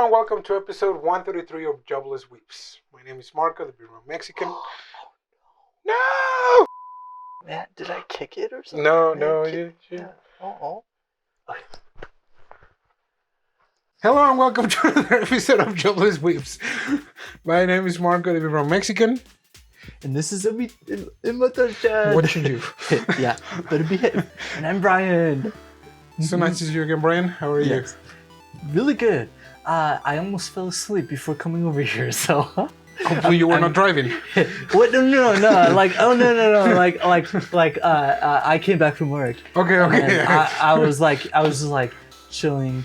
and welcome to episode 133 of Jobless Weebs. My name is Marco, the beautiful Mexican. No! Man, did I kick it or something? No, you. Yeah. Oh. Hello and welcome to another episode of Jobless Weebs. My name is Marco, the beautiful Mexican. And this is Imatanchan. What should you? Yeah, better be hit. And I'm Brian. So nice to see you again, Brian. How are you? Really good. I almost fell asleep before coming over here, so. Hopefully you were not driving. What? No. Like, oh no. Like, I came back from work. Okay. I was just like chilling,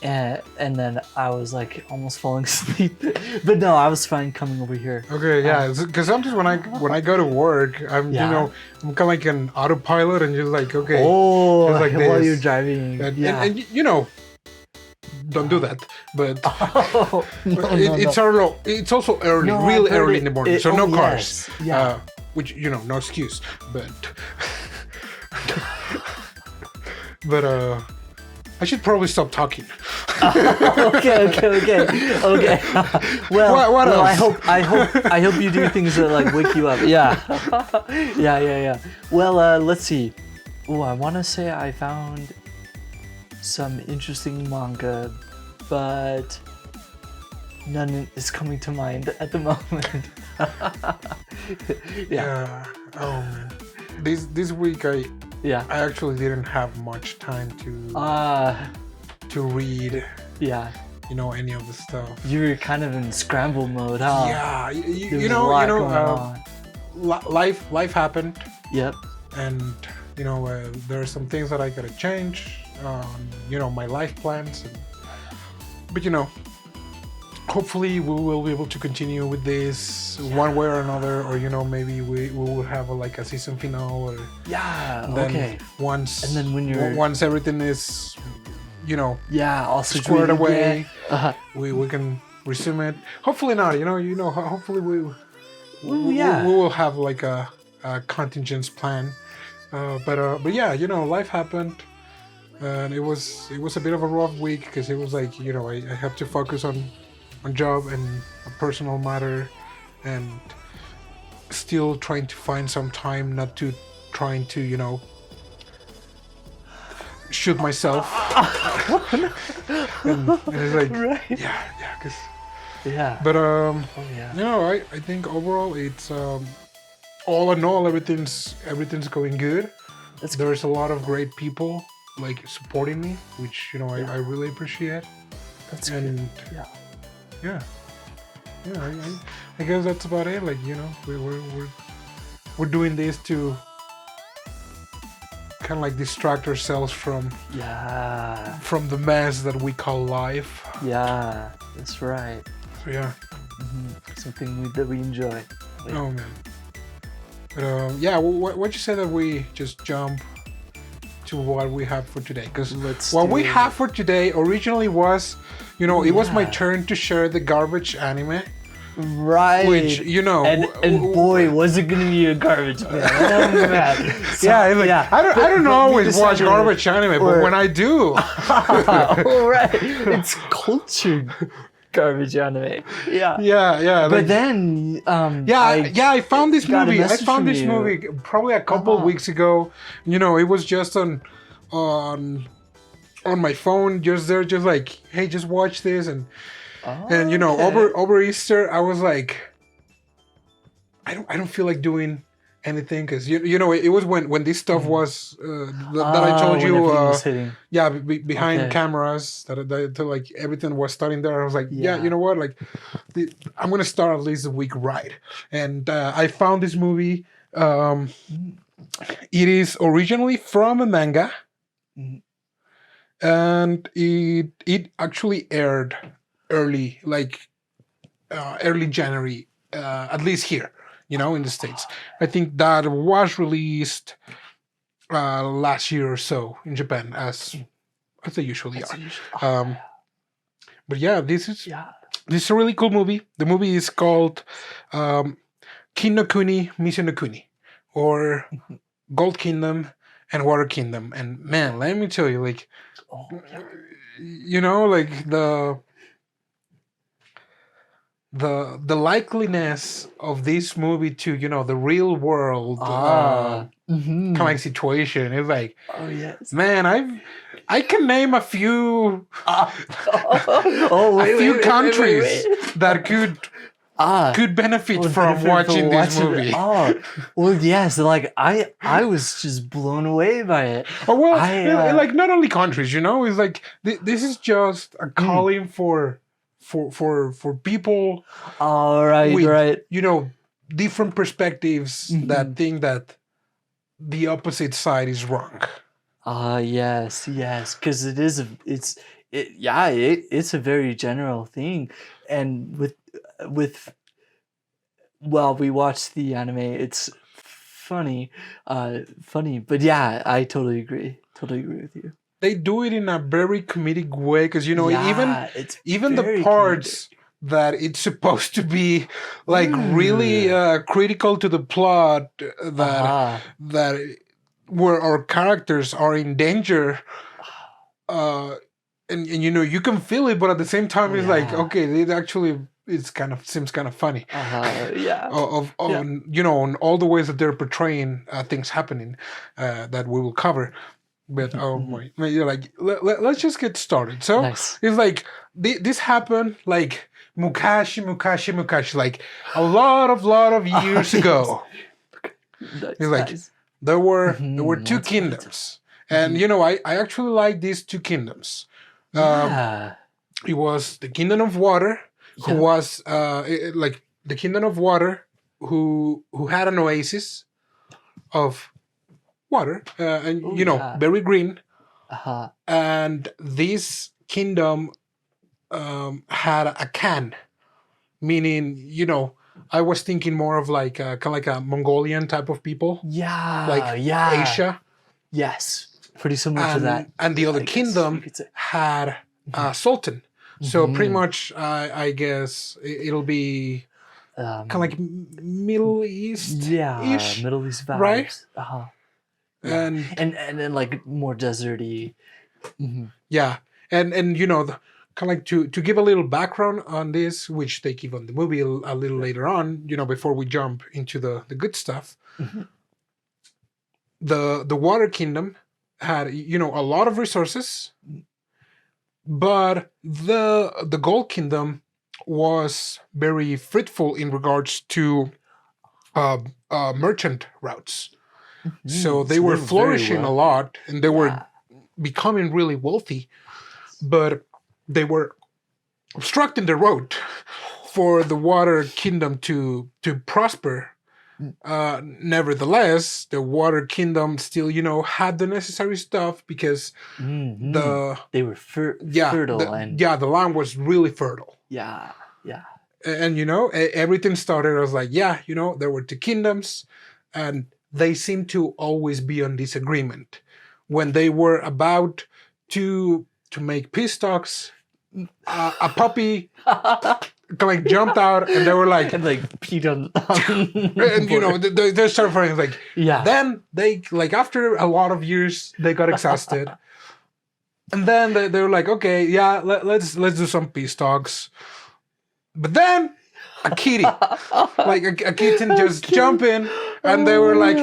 and then I was like almost falling asleep. But no, I was fine coming over here. Okay, yeah, because sometimes when I go to work, I'm I'm kind of like an autopilot, and you're like, okay, oh, like while this. you're driving, and don't do that. But no. it's also early, No, really early in the morning, so no cars. Yes. Yeah. Which no excuse, but but I should probably stop talking. Okay. Well, What else? I hope you do things that like wake you up. Yeah. Well, let's see. Oh, I want to say I found some interesting manga, but none is coming to mind at the moment. Yeah. Oh man. This week I actually didn't have much time to read. Yeah. Any of the stuff. You were kind of in scramble mode, huh? Yeah. There was a lot going on. Life happened. Yep. And there are some things that I gotta change. My life plans. But hopefully we will be able to continue with this one way or another, or maybe we will have a season finale. Okay. Once everything is also squared away, Uh-huh. we can resume it. Hopefully not. Hopefully we will have a contingence plan. But yeah, life happened. And it was a bit of a rough week because it was I have to focus on job and a personal matter, and still trying to find some time not to trying to shoot myself. and it's like Right. yeah. But I think overall it's all in all everything's going good. There's a lot of great people supporting me, which I really appreciate. That's and good. Yeah. I guess that's about it. We're doing this to kind of distract ourselves from the mess that we call life. Yeah, that's right. So yeah. Something that we enjoy. Oh man. But what you say that we just jump to what we have for today? Because what we have for today originally was, it was my turn to share the garbage anime. Right. Which, and boy, was it gonna be a garbage man. Oh, man. I don't always watch garbage anime, but when I do. Oh, right. It's cultured garbage anime. Yeah. But then, I found this movie. I found this you. movie probably a couple of weeks ago. It was just on my phone, just like, hey, just watch this, and over Easter I was like, I don't feel like doing anything because it was when this stuff was that I told you behind cameras that everything was starting there. I was like, you know what, I'm gonna start at least a week right, and I found this movie. It is originally from a manga, and it actually aired early January, at least here, in the States. I think that was released last year or so in Japan, as they usually are. But yeah, this is a really cool movie. The movie is called Kin no Kuni, Mizu no Kuni, or Gold Kingdom and Water Kingdom. And man, let me tell you, the the likeliness of this movie to the real world kind of like situation is like, oh yes, man, I can name a few countries that could benefit from watching this movie. Oh, well, yes. Like I was just blown away by it. Oh well, like not only countries, it's like this is just a calling for people. All right, with, right. Different perspectives that think that the opposite side is wrong. Yes, because it's a very general thing, and well, we watched the anime. It's funny, but yeah, I totally agree with you. They do it in a very comedic way because even the parts that it's supposed to be like really critical to the plot that where our characters are in danger, and you can feel it, but at the same time it's like, okay, it actually seems kind of funny. On all the ways that they're portraying things happening that we will cover. But like let's just get started. So nice. It's like this happened like Mukashi, like a lot of years ago. It's like there were two kingdoms, and I actually like these two kingdoms. It was the Kingdom of Water, who was like the Kingdom of Water, who had an oasis of water, and very green. And this kingdom had a Khan, meaning I was thinking more of like kind of like a Mongolian type of people. Like Asia. Yes, pretty similar to that. And the other kingdom had a sultan. So pretty much, I guess it'll be kind of like Middle East. Yeah, Middle East vibes. Right? And then like more deserty. Yeah, and kind of like to give a little background on this, which they give on the movie a little later on, before we jump into the good stuff. The Water Kingdom had a lot of resources, but the Gold Kingdom was very fruitful in regards to merchant routes. So they were flourishing a lot, and they were becoming really wealthy, but they were obstructing the road for the Water Kingdom to prosper. Nevertheless, the Water Kingdom still, had the necessary stuff because they were fertile, the land was really fertile. Yeah. And everything started as like, there were two kingdoms, and they seemed to always be on disagreement. When they were about to make peace talks, a puppy like jumped out, and they were like, and like peed on and they started fighting. Like, then they like after a lot of years they got exhausted, and then they were like, okay, let's do some peace talks. But then a kitty, like a kitten, just jump in, and they were like,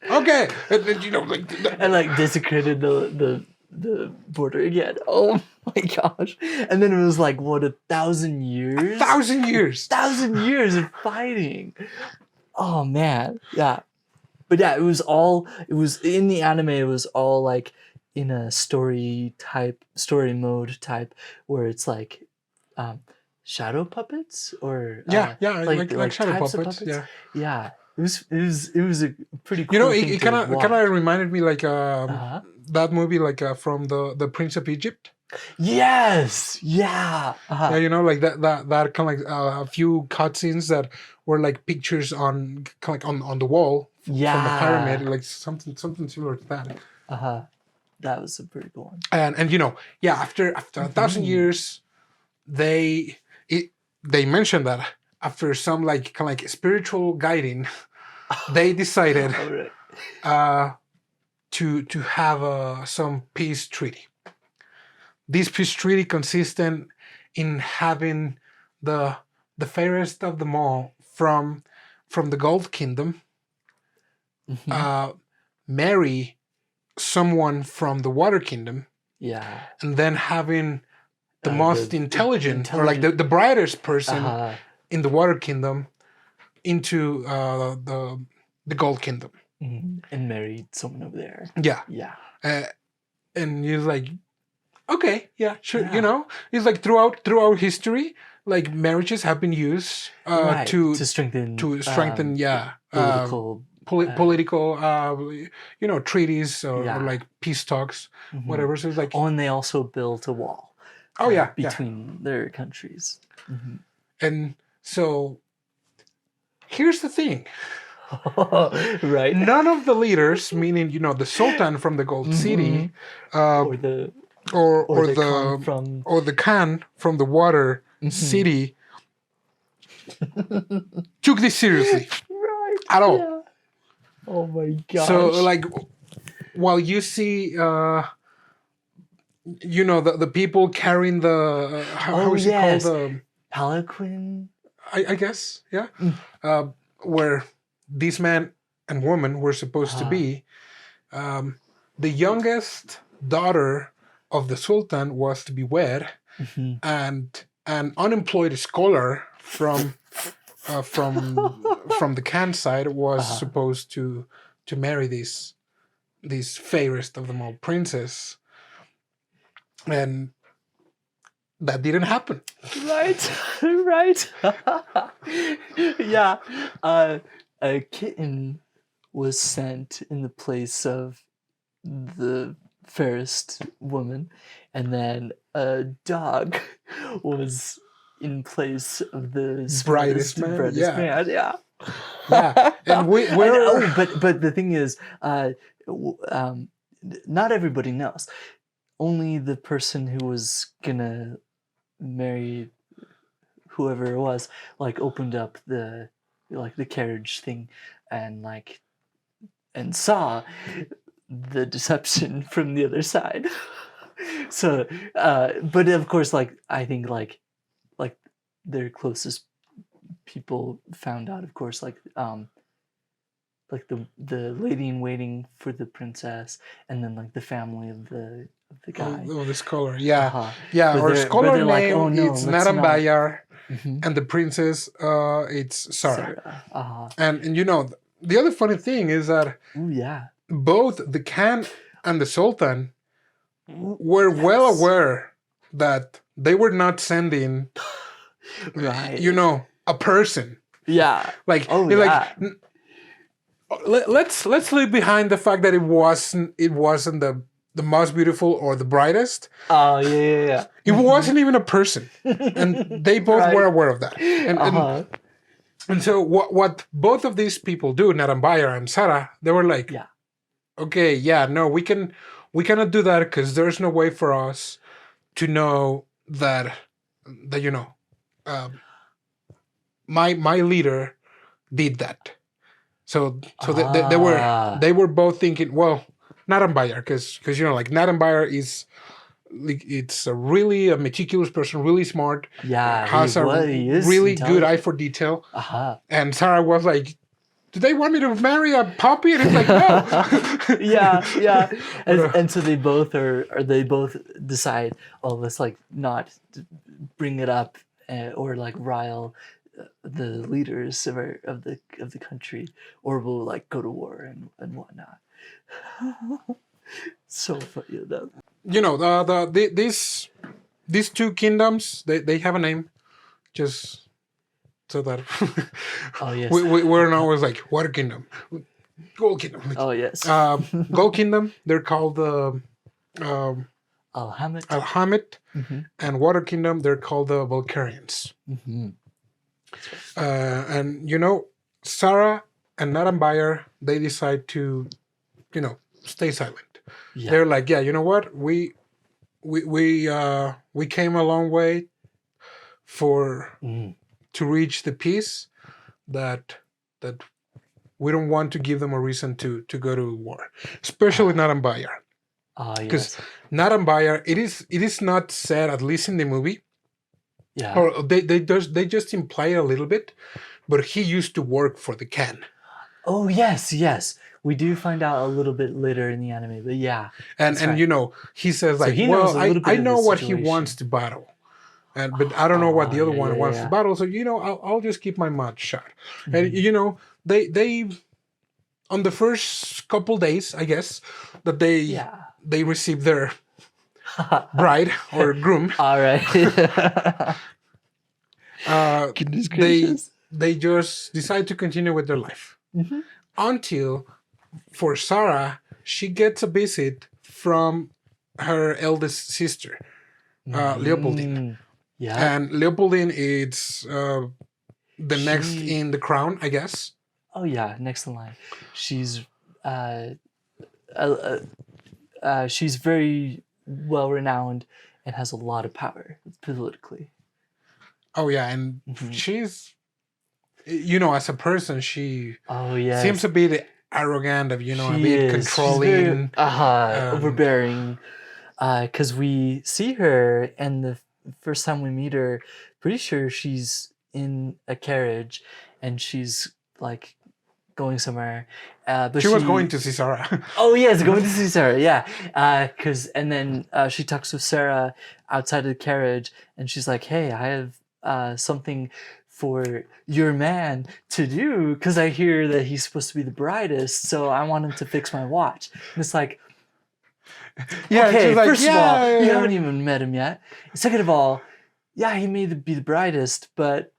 okay, and like desecrated the border again. Oh my gosh! And then it was like what 1,000 years? 1,000 years. 1,000 years of fighting. Oh man, yeah. But yeah, it was in the anime. It was all like in a story mode type, where it's like shadow puppets or like shadow puppets. Yeah. It was a pretty cool thing it kind of reminded me like that movie like from the Prince of Egypt. Yes, yeah. Like that kind of like a few cutscenes that were like pictures on kind of like on the wall from the pyramid, like something similar to that. That was a pretty cool one. And after 1,000 years, they mentioned that after some like kind of like spiritual guiding, they decided to have some peace treaty. This peace treaty consisted in having the the fairest of them all from the Gold Kingdom marry someone from the Water Kingdom. Yeah. And then having the most intelligent, or like the brightest person in the Water Kingdom into the Gold Kingdom. And married someone over there. Yeah. Yeah. And he's like, okay, yeah, sure. You know, it's like throughout Uh-huh. history, like marriages have been used to strengthen political you know, treaties or like peace talks, whatever. So it's like, and they also built a wall. Between their countries. And so here's the thing. Right. None of the leaders, meaning, you know, the Sultan from the Gold City, or the Khan from the Water City, took this seriously at all. Yeah. Oh my gosh. So like, while you see, you know, the people carrying the how is it called, the palanquin? I guess, yeah, where these man and woman were supposed to be. The youngest daughter of the Sultan was to be wed, and an unemployed scholar from the Khan side was supposed to marry this fairest of them all princess, and that didn't happen. Right. Yeah. A kitten was sent in the place of the fairest woman, and then a dog was in place of the brightest man. Yeah. Yeah. And we're but the thing is, not everybody knows. Only the person who was gonna marry whoever it was, like, opened up the carriage thing and saw the deception from the other side. So but of course, like, I think like their closest people found out, of course, like the lady in waiting for the princess, and then like the family of the guy. The scholar, yeah. But Our scholar name, like, oh, no, it's let's Naranbayar, and the princess, it's Sara. And you know, the other funny thing is that both the Khan and the Sultan were well aware that they were not sending, you know, a person. Yeah. Like, let's leave behind the fact that it wasn't the most beautiful or the brightest. Oh, yeah. It wasn't even a person, and they both were aware of that. And so what both of these people do, Naranbayar and Sara, they were like, okay, no, we cannot do that, because there's no way for us to know that you know, my leader did that. So they were both thinking, well, Naranbayar, because you know, like, Naranbayar is, it's a meticulous person, really smart. Yeah, has a really good eye for detail. And Sara was like, do they want me to marry a puppy? And it's like, no. Yeah. And so they both decide, oh, let's like not bring it up or like rile the leaders of the country, or we'll like go to war and whatnot. So funny enough. You know, these two kingdoms, they have a name, just so that oh yes, we're not always like Water Kingdom, Gold Kingdom. Oh yes, Gold Kingdom, they're called the Alhemit, and Water Kingdom, they're called the Balkarians. And you know, Sara and Naranbayar, they decide to, you know, stay silent. They're like, you know what, we came a long way to reach the peace that we don't want to give them a reason to go to war, especially Naranbayar. Because Naranbayar, it is not said, at least in the movie, Yeah. Or they just imply it a little bit, but he used to work for the Khan. Oh yes, yes. We do find out a little bit later in the anime, but yeah. And right. he says So like, he knows well, a little bit I of know the what he situation. wants to battle. But I don't know what the other one wants yeah. to battle, so I'll just keep my mouth shut. Mm-hmm. And they on the first couple days, I guess, that they receive their bride or groom. All right. Goodness gracious. They just decide to continue with their life until, for Sara, she gets a visit from her eldest sister, Leopoldine. Yeah. And Leopoldine is the next in the crown, I guess. Oh yeah, next in line. She's she's very well renowned and has a lot of power politically. Oh yeah, and she's, as a person, she seems to be the arrogant of, a bit controlling, overbearing. Because we see her, and the first time we meet her, pretty sure she's in a carriage, and she's like going somewhere. But she was going to see Sara. Oh yes, going to see Sara. Yeah, and then she talks with Sara outside of the carriage, and she's like, "Hey, I have something for your man to do, because I hear that he's supposed to be the brightest, so I want him to fix my watch." And it's like, yeah, okay, like, first of all, you haven't even met him yet. Second of all, yeah, he may be the brightest, but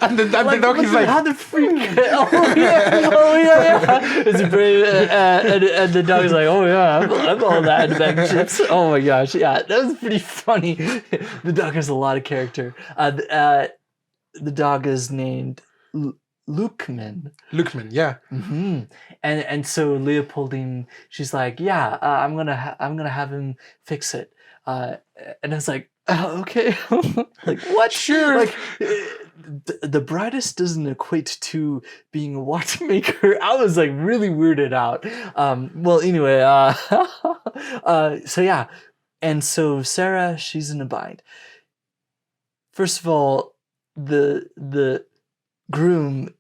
and the dog is like, how the freak? Oh yeah. Is it brave? And the dog is like, oh yeah, I'm all that in bag of chips. Oh my gosh, yeah, that was pretty funny. The dog has a lot of character. The dog is named Lukman. Lukman, yeah. Mm-hmm. And so Leopoldine, she's like, yeah, I'm gonna have him fix it. And it's like, okay, like what? Sure. Like the brightest doesn't equate to being a watchmaker. I was like really weirded out. Well, anyway, so yeah, and so Sara, she's in a bind. First of all, the groom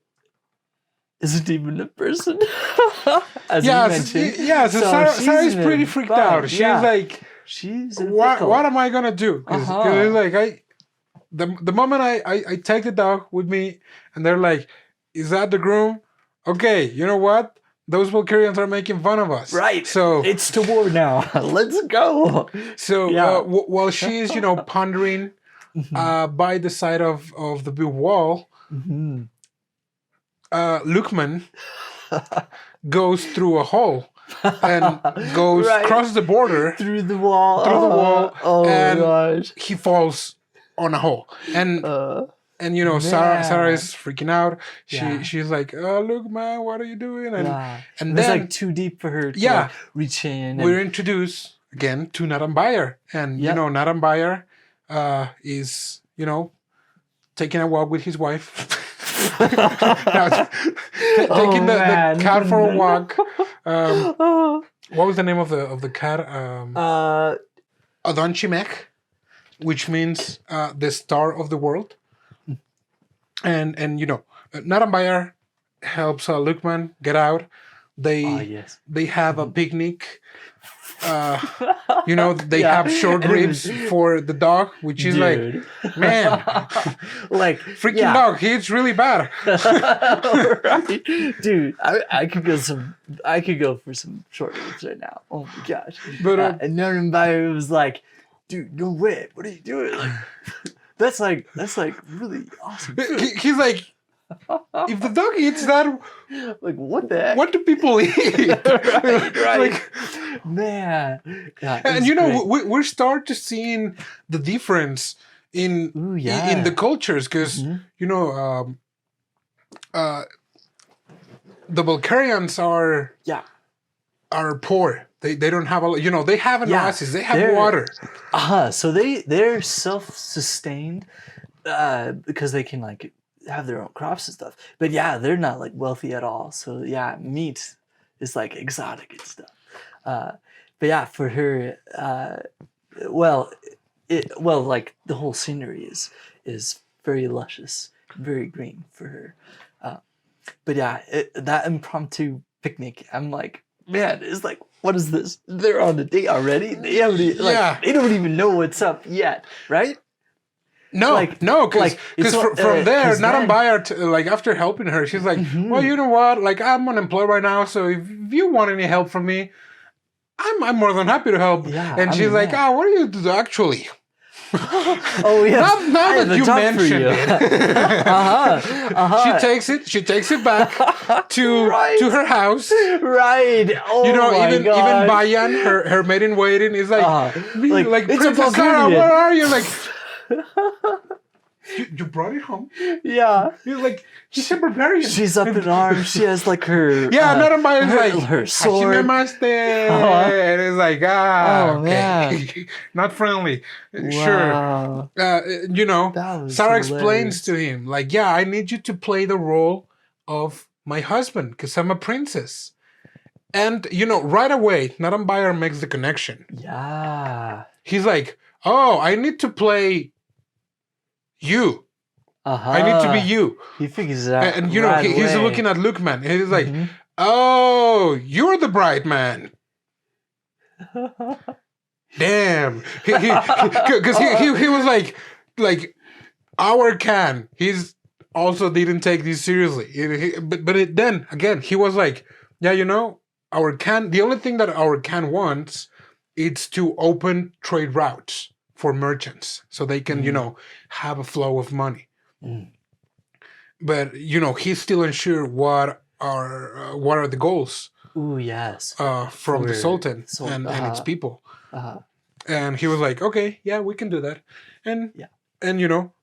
isn't even a person, as you mentioned. Yeah, so Sara is pretty freaked out. She's like, she's what am I gonna do? Because like the moment I take the dog with me, and they're like, is that the groom? Okay, you know what? Those Balkarians are making fun of us. Right. So it's to war now. Let's go. So while she's pondering by the side of the big wall, Lukman goes through a hole and crosses the border through the wall. Oh and gosh. he falls on a hole. And Sara is freaking out. She's like, "Oh, look, man, what are you doing?" And and it's like too deep for her to reach in. We're introduced again to Naranbayar, and Naranbayar is taking a walk with his wife. Taking the cat for a walk. What was the name of the cat? Adonchimek, which means the star of the world. And Naranbayar helps Lukman get out. They have a picnic. They have short ribs for the dog, which is like, man, like freaking dog. It's really bad. Right. Dude, I could go for some short ribs right now. Oh my gosh. But and Naranbayar was like, dude, no way. What are you doing? Like, that's like really awesome. He's like, if the dog eats that, like what the heck? What do people eat? right. Like, man. Yeah, and we're start to seeing the difference in the cultures, because the Balkarians are poor. They don't have they have an oasis. They have water. So they're self-sustained because they can like have their own crops and stuff. But they're not like wealthy at all. So meat is like exotic and stuff. But for her, well, like the whole scenery is very luscious, very green for her. But yeah, that impromptu picnic, I'm like, man, it's like, what is this? They're on a date already. They haven't Yeah. they don't even know what's up yet, right? No, because from there, Naranbayar, like after helping her, she's like, well, you know what? Like I'm unemployed right now, so if you want any help from me, I'm more than happy to help. Yeah, and she's like, what do you do actually? Oh yeah. Now that you mentioned it, she takes it back to her house. Right. Oh even Bayan, her maid in waiting, is like Princess Sara, where are you? Like you brought it home. Yeah. He's like, she's a barbarian. She's up in arms. She has like her Naranbayar's like her sword. And it's like okay. Man. Not friendly. Wow. Sure. Sara explains to him, like, I need you to play the role of my husband because I'm a princess. And right away, Naranbayar makes the connection. Yeah. He's like, oh, I need to play you. I need to be you. He figures it out. And he's looking at Lukman. And he's like, oh, you're the bright man. Damn. Because he was like our Khan. He's also didn't take this seriously. But then again, he was like, our Khan. The only thing that our Khan wants is to open trade routes for merchants so they can, have a flow of money. But he's still unsure what are the goals. Ooh, yes. From the Sultan and its people. And he was like, okay, yeah, we can do that. And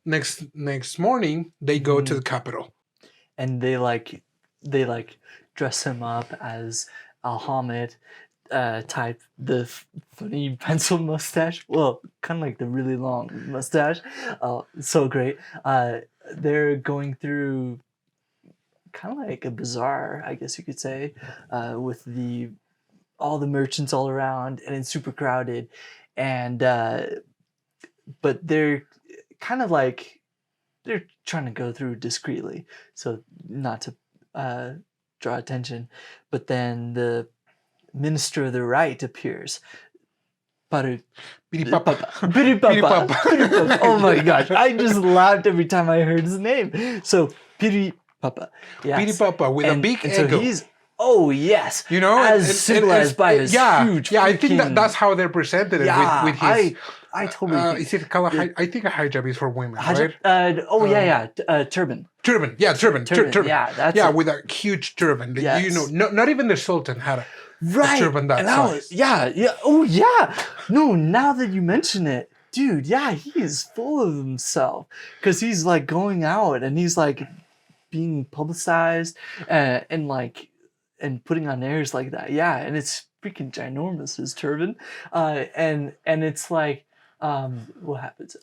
next morning they go to the capital. And they dress him up as Alhemit type, the funny pencil mustache. Well, kind of like the really long mustache. So great. They're going through kind of like a bazaar, I guess you could say, with all the merchants all around, and it's super crowded. And but they're kind of like they're trying to go through discreetly, so not to draw attention. But then the Minister of the Right appears. Piripapa. Oh my gosh. I just laughed every time I heard his name. So, Piripapa. Yes. Piripapa with a big ego. Oh, yes. As symbolized by his huge I think that's how they're presented with his... I totally is it called I think a hijab is for women, right? Turban. Turban. Yeah, turban. Yeah, that's with a huge turban. Yes. Not even the Sultan had a turban that size. Oh, yeah. No, now that you mention it, dude, he is full of himself. Because he's like going out and he's like being publicized and putting on airs like that. Yeah, and it's freaking ginormous, his turban. And it's like, what happens?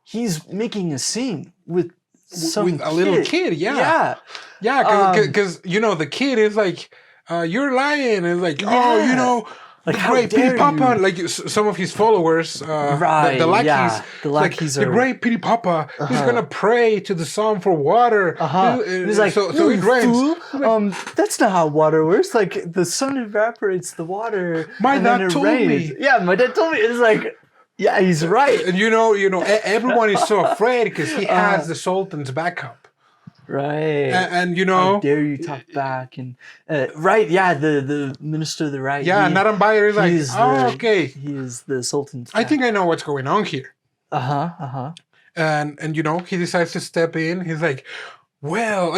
He's making a scene with a little kid. Yeah, because the kid is like, you're lying, and like, like the great Piripapa, like some of his followers, the lackeys, the lackeys the great Piripapa is gonna pray to the sun for water. He's like, so it rains. Fool. That's not how water works. Like the sun evaporates the water. My dad told me. Yeah, my dad told me. It's like, yeah, he's right. And everyone is so afraid because he has the Sultan's backup. Right. And how dare you talk back? And the Minister of the Right. Yeah, Naranbayar is like, okay. He is the Sultan's I think I know what's going on here. And he decides to step in. He's like, well,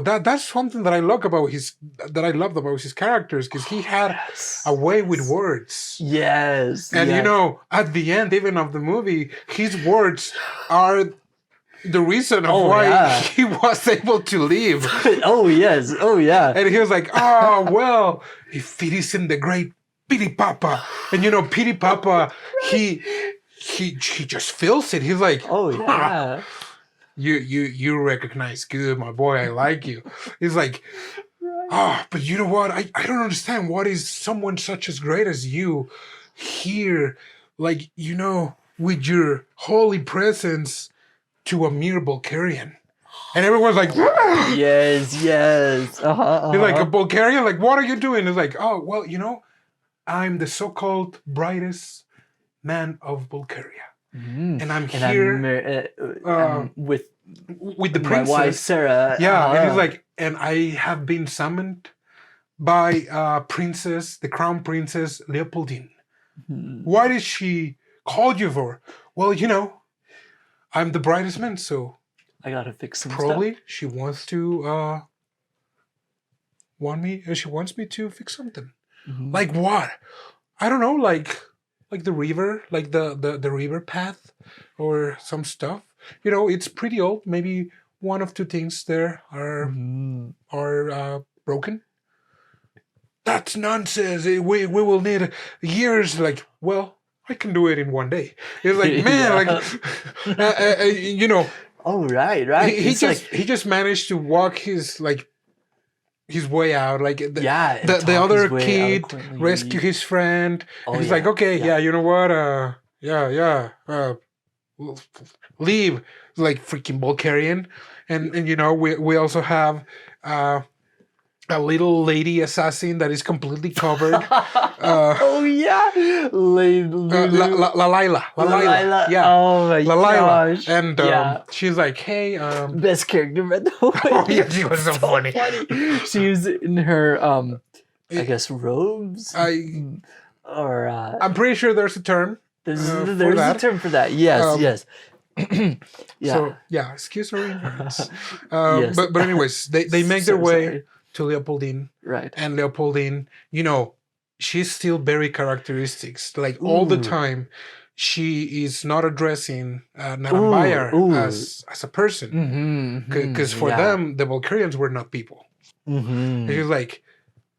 that's something that I love about his characters, because he had a way with words. Yes. And at the end even of the movie, his words are the reason of why he was able to live. Oh yes. Oh yeah. And he was like, well, if it isn't the great Piripapa. And Piripapa, he just feels it. He's like, oh yeah. You recognize good, my boy. I like you. He's like, but you know what? I don't understand. What is someone such as great as you here, like, with your holy presence to a mere Balkarian. And everyone's like, yes. He's like, a Bulgarian? Like, what are you doing? It's like, oh, well, I'm the so-called brightest man of Bulgaria. And I'm here I'm with the princess. My wife, Sara. Yeah, and he's like, and I have been summoned by the crown princess Leopoldine. Why did she call you for? Well, I'm the brightest man, so I gotta fix some probably stuff. she wants to she wants me to fix something. Like what? I don't know, like the river, like the river path or some stuff. It's pretty old. Maybe one of two things there are broken. That's nonsense. We will need years. Like, well, I can do it in one day. It's like, man, Oh, right. He just managed to walk his way out. Like the other kid rescue his friend. And he's like, okay, you know what? Leave, like freaking Balkarian. And we also have a little lady assassin that is completely covered. Laila. Yeah. Oh my gosh. And she's like, hey. Best character, by the way. Oh, yeah, she was so funny. She was in her, I guess, robes? I'm pretty sure there's a term. There's a term for that. Yes. So, excuse our ignorance. But anyways, they make their way to Leopoldine. Right. And Leopoldine, she's still very characteristics. Like all the time, she is not addressing Naranbayar as a person. Because for them, the Bulgarians were not people. And she's like,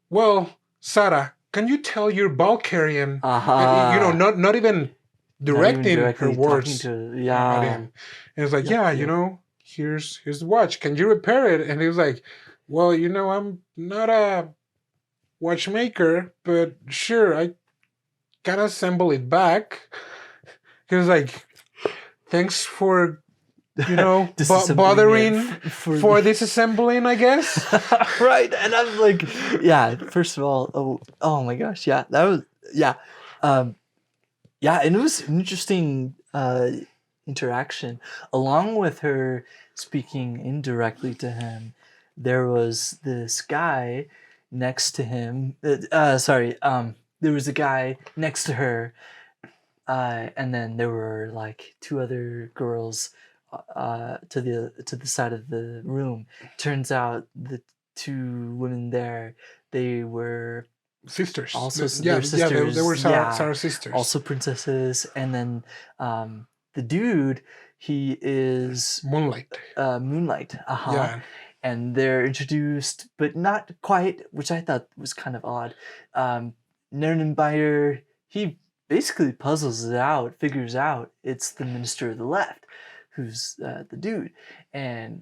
well, Sara, can you tell your Balkarian, not even directing her words at him. And it's like, here's the watch. Can you repair it? And he was like, well, I'm not a watchmaker, but sure, I can assemble it back. He was like, thanks for, bothering for disassembling, I guess. Right. And I'm like, first of all, oh my gosh. Yeah, that was, and it was an interesting interaction. Along with her speaking indirectly to him, there was this guy next to him. There was a guy next to her, and then there were like two other girls to the side of the room. Turns out the two women there, they were sisters. Also, sisters. They were Sara's sisters. Also princesses, and then the dude, he is Moonlight. Moonlight. Yeah. And they're introduced, but not quite, which I thought was kind of odd. Naranbayar, he basically puzzles it out, figures out it's the minister of the left, who's the dude, and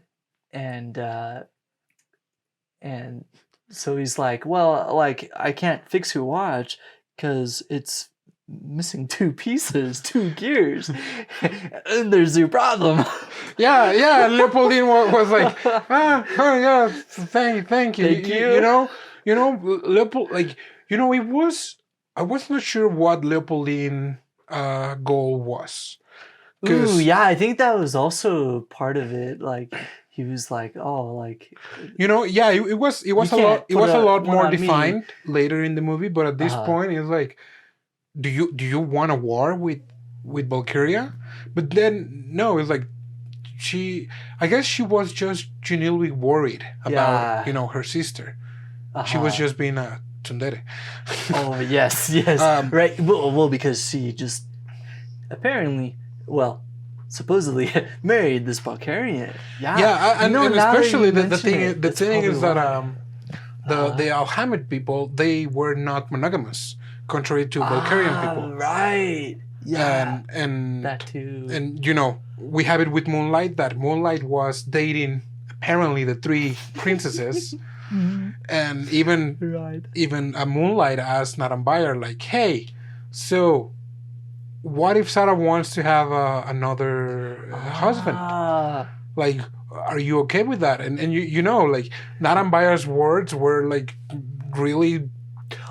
so he's like, well, like, I can't fix your watch because it's missing two gears, and there's your problem. Yeah. Leopoldine was like, thank you. Leopold, like, it was. I was not sure what Leopoldine goal was. I think that was also part of it. Like, he was like, oh, like, it was a lot more defined later in the movie, but at this point, it's like, do you want a war with Balkaria? But then no, it's like I guess she was just genuinely worried about her sister. She was just being a tsundere. Oh yes, right. Well, because she just apparently, supposedly married this Balkarian. And especially the thing is that the Alhemit people, they were not monogamous, contrary to Balkarian people. Right. Yeah. And that too. And we have it with Moonlight, that Moonlight was dating apparently the three princesses. And even a Moonlight asked Naranbayar, like, hey, so what if Sara wants to have another husband? Like, are you okay with that? And you know, like, Naranbayar's words were like really,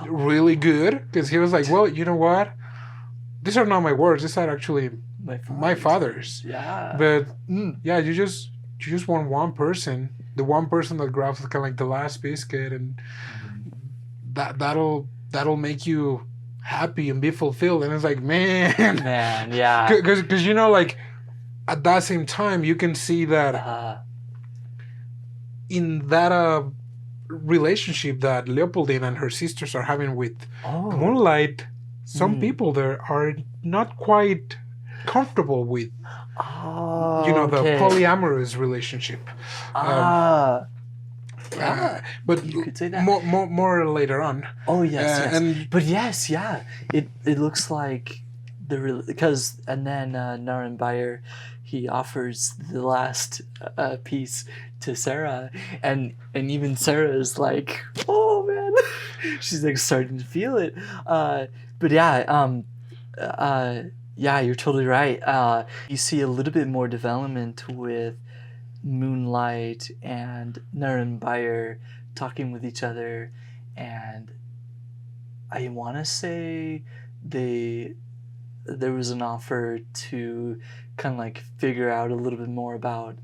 really good, because he was like, well, you know what? These are not my words. These are actually my father's. Yeah. But yeah, you just want one person, the one person that grabs kind of like the last biscuit, and that'll make you happy and be fulfilled. And it's like, man, yeah. Because you know, like, at that same time, you can see that in that relationship that Leopoldine and her sisters are having with Moonlight, some people there are not quite comfortable with, the polyamorous relationship. But you could say that. More later on. Oh yes. But yes, yeah. It looks like because and then Naranbayar, he offers the last piece to Sara, and even Sara is like, oh man, she's like starting to feel it. But yeah, yeah, you're totally right. You see a little bit more development with Moonlight and Naranbayar talking with each other, and I want to say there was an offer to kind of like figure out a little bit more about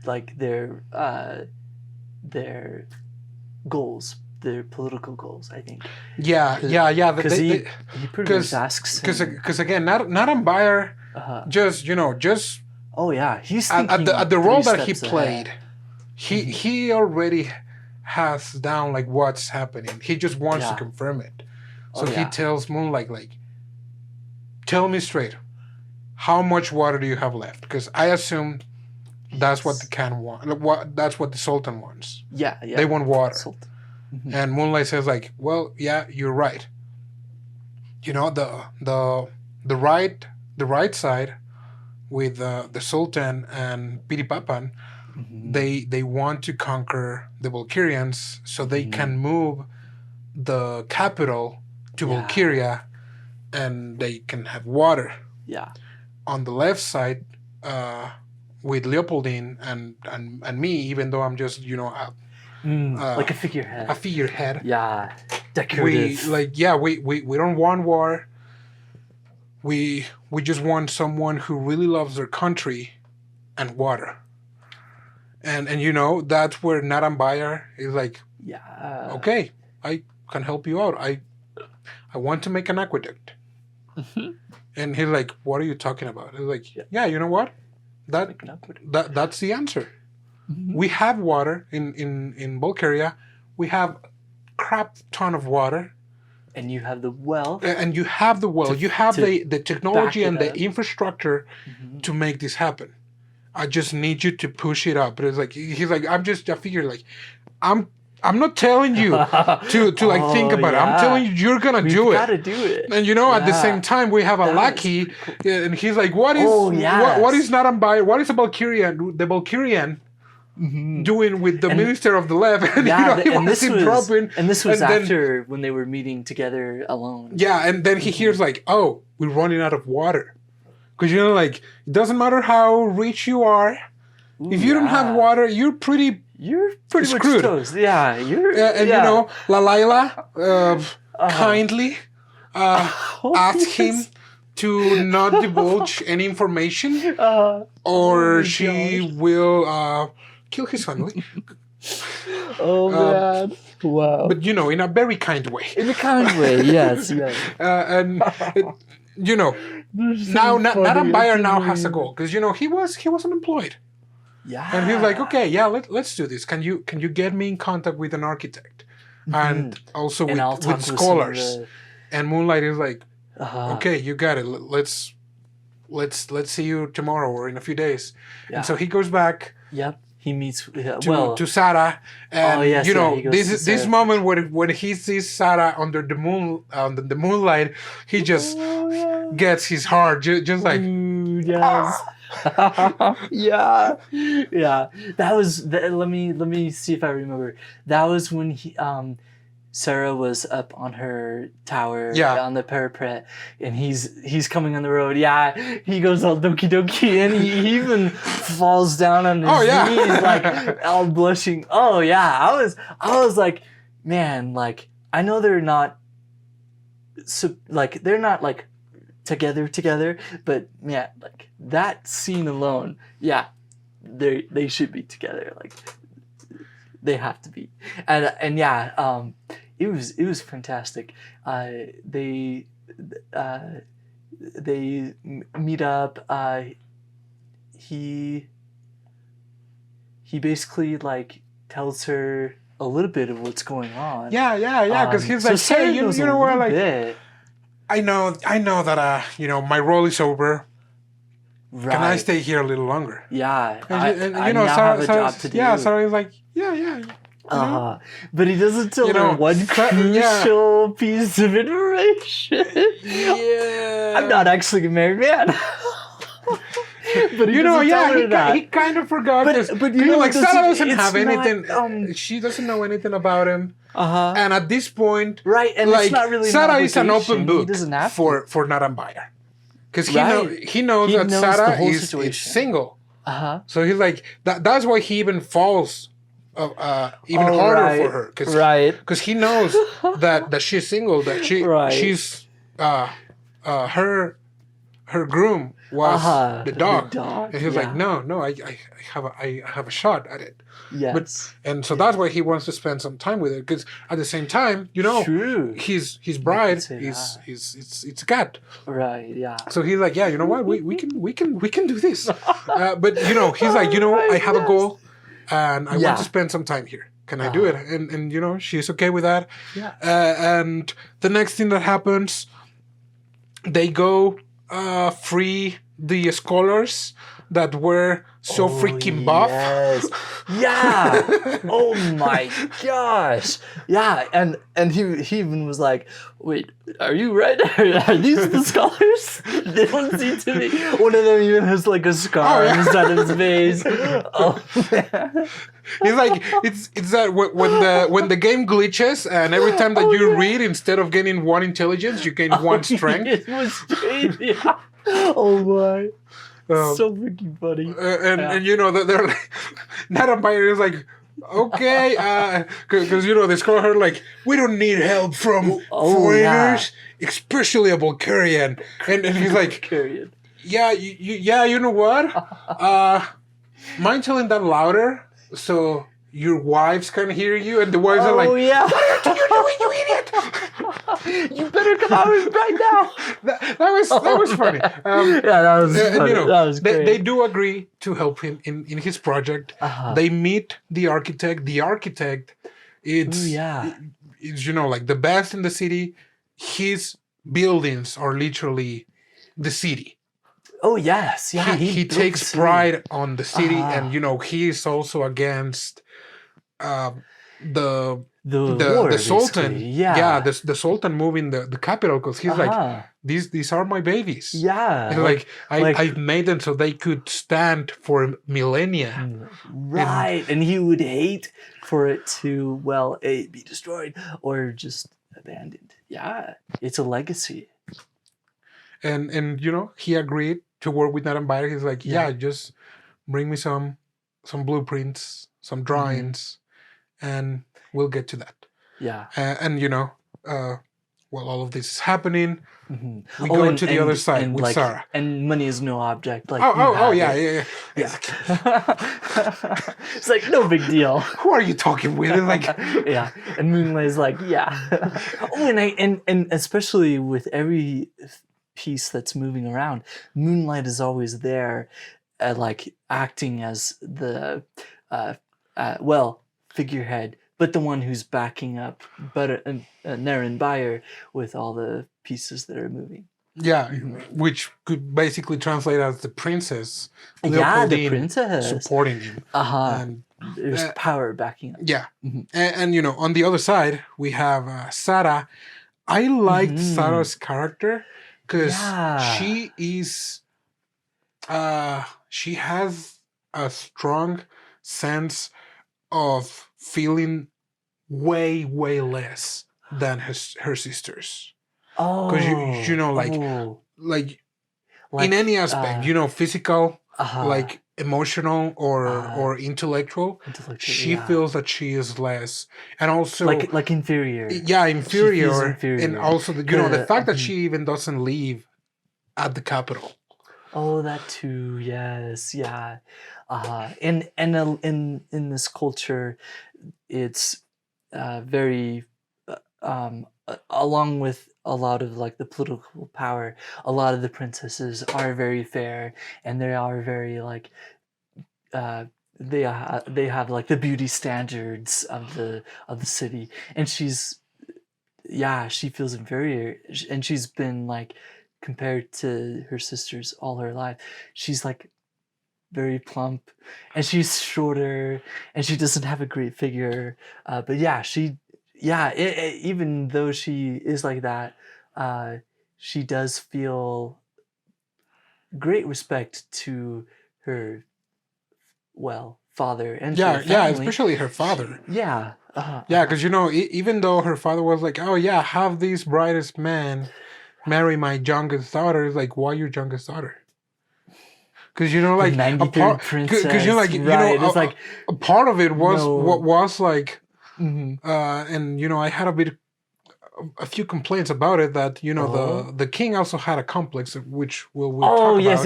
like their goals, their political goals, I think. Yeah. Because he pretty much asks because again, Naranbayar just oh yeah, he's at the role that he steps played. ahead. He already has down like what's happening. He just wants to confirm it. So he tells Moonlight, like, tell me straight, how much water do you have left? Because I assume that's what the Khan want. That's what the Sultan wants. Yeah. They want water. And Moonlight says, like, well, yeah, you're right. You know, the right side with the Sultan and Piripapa, they want to conquer the Balkarians so they can move the capital to Balkaria, and they can have water. Yeah. On the left side, with Leopoldine and me, even though I'm just like a figurehead. A figurehead. Yeah. Decorative. We don't want war. We just want someone who really loves their country and water. And that's where Naranbayar is like, okay, I can help you out. I want to make an aqueduct. And he's like, what are you talking about? He's like, yeah, you know what? That's the answer. We have water in Balkaria. We have crap ton of water. And you have the well. And you have the well. You have the technology and the infrastructure to make this happen. I just need you to push it up. But it's like, he's like, I figure, like, I'm not telling you to like think about it. I'm telling you, you're gonna do it. Gotta do it. And at the same time, we have a lackey, and he's like, what is Naranbayar? What is the Balkarian doing with the minister of the left? And this was after when they were meeting together alone. Yeah, and then he hears like, oh, we're running out of water. Because like, it doesn't matter how rich you are. If you don't have water, you're pretty screwed. Much toast. Yeah, Laila kindly asked him to not divulge any information, or she will kill his family. Oh man! Wow. But in a very kind way. In a kind way, yes. And now Naranbayar now has a goal, because he was unemployed. Yeah. And he's like, okay, yeah, let's do this. Can you get me in contact with an architect, and also with scholars? And Moonlight is like, okay, you got it. Let's see you tomorrow or in a few days. Yeah. And so he goes back. Yep. He meets to Sara, and this moment when he sees Sara under the moonlight, he just gets his heart just like. Yes. yeah. That was. Let me see if I remember. That was when Sara was up on her tower, Yeah. on the parapet, and he's coming on the road. Yeah, he goes all doki doki, and he even falls down on his knees, like all blushing. Oh yeah, I was like, man, like I know they're not, they're not like together, but yeah, like that scene alone, yeah, they should be together, like they have to be, and yeah, it was fantastic. They meet up. He basically like tells her a little bit of what's going on. Yeah. Because he's like, hey, you know what? Like, bit. I know that my role is over. Right. Can I stay here a little longer? Yeah. And I now have a job to do. Yeah, Sarah's like, yeah. But he doesn't tell her one crucial piece of information. Yeah. I'm not actually a married man. But he kind of forgot. But like Sara doesn't have anything. Not, she doesn't know anything about him. And at this point, right, and like, it's not really Sara is an open book for Naranbayar, because he knows that Sara is single. So he's like that's why he even falls even harder for her, because he knows that she's single, that she's her groom was the dog. And he's like, no, I have a shot at it. Yes. And so that's why he wants to spend some time with her, because at the same time, his bride is it's a cat. Right. Yeah. So he's like, yeah, you know what, we can do this. But he's like, I have a goal, and I want to spend some time here. Can I do it? And she's okay with that. Yeah. And the next thing that happens, they go free the scholars that were so freaking buff. Yes. Yeah. Oh my gosh. Yeah. And he even was like, wait, are you right? Are these the scholars? They don't seem to be. One of them even has like a scar on the side of his face. Oh man. He's like, it's that when the game glitches, and every time that you read, instead of getting 1 intelligence, you gain 1 strength. Yeah. Oh my. So freaking funny. And they're like, Narabayar is like, okay, because they score her like, we don't need help from foreigners, especially a Balkarian. And he's like, Balkarian. Yeah, you know what? Mind telling that louder so your wives can hear you? And the wives are like, yeah. What are you doing, you idiot? You better come out right now. That was funny. That was funny. That was great. They do agree to help him in his project. They meet the architect. The architect, it's like the best in the city. His buildings are literally the city. Oh yes, yeah. He takes pride on the city, and he is also against the Sultan. The Sultan moving the capital, because he's like, these are my babies. Yeah. Like I've made them so they could stand for millennia. Right. And he would hate for it to, be destroyed or just abandoned. Yeah. It's a legacy. And he agreed to work with Naranbayar. He's like, just bring me some blueprints, some drawings, and we'll get to that. Yeah. While all of this is happening, we go to the other side with Sara. And money is no object. Like, yeah. It's like, no big deal. Who are you talking with? It's like, yeah. And Moonlight is like, yeah. And especially with every piece that's moving around, Moonlight is always there, acting as the figurehead, but the one who's backing up Naranbayar with all the pieces that are moving. Yeah, which could basically translate as the princess. The princess supporting him. And there's power backing up. Yeah, and on the other side we have Sara. I liked Sara's character because she is. She has a strong sense of feeling way less than her sisters. Oh, Because you know, like in any aspect, physical, like emotional or intellectual, she feels that she is less, and also like inferior. Yeah, inferior, She feels inferior. and also the fact that she even doesn't live at the capital. Oh, that too. Yes, yeah. And in this culture, it's very along with a lot of like the political power, a lot of the princesses are very fair, and they are very like they have like the beauty standards of the city, and she feels inferior, and she's been like compared to her sisters all her life. She's like very plump, and she's shorter, and she doesn't have a great figure. But even though she is like that, she does feel great respect to her, father and her family. Especially her father. Yeah. Because even though her father was like, oh yeah, have this brightest man marry my youngest daughter, it's like, why your youngest daughter? Because like a part, princess, because right. A part of it was what was like, and I had a few complaints about it, that the king also had a complex, which we'll talk about. Yes,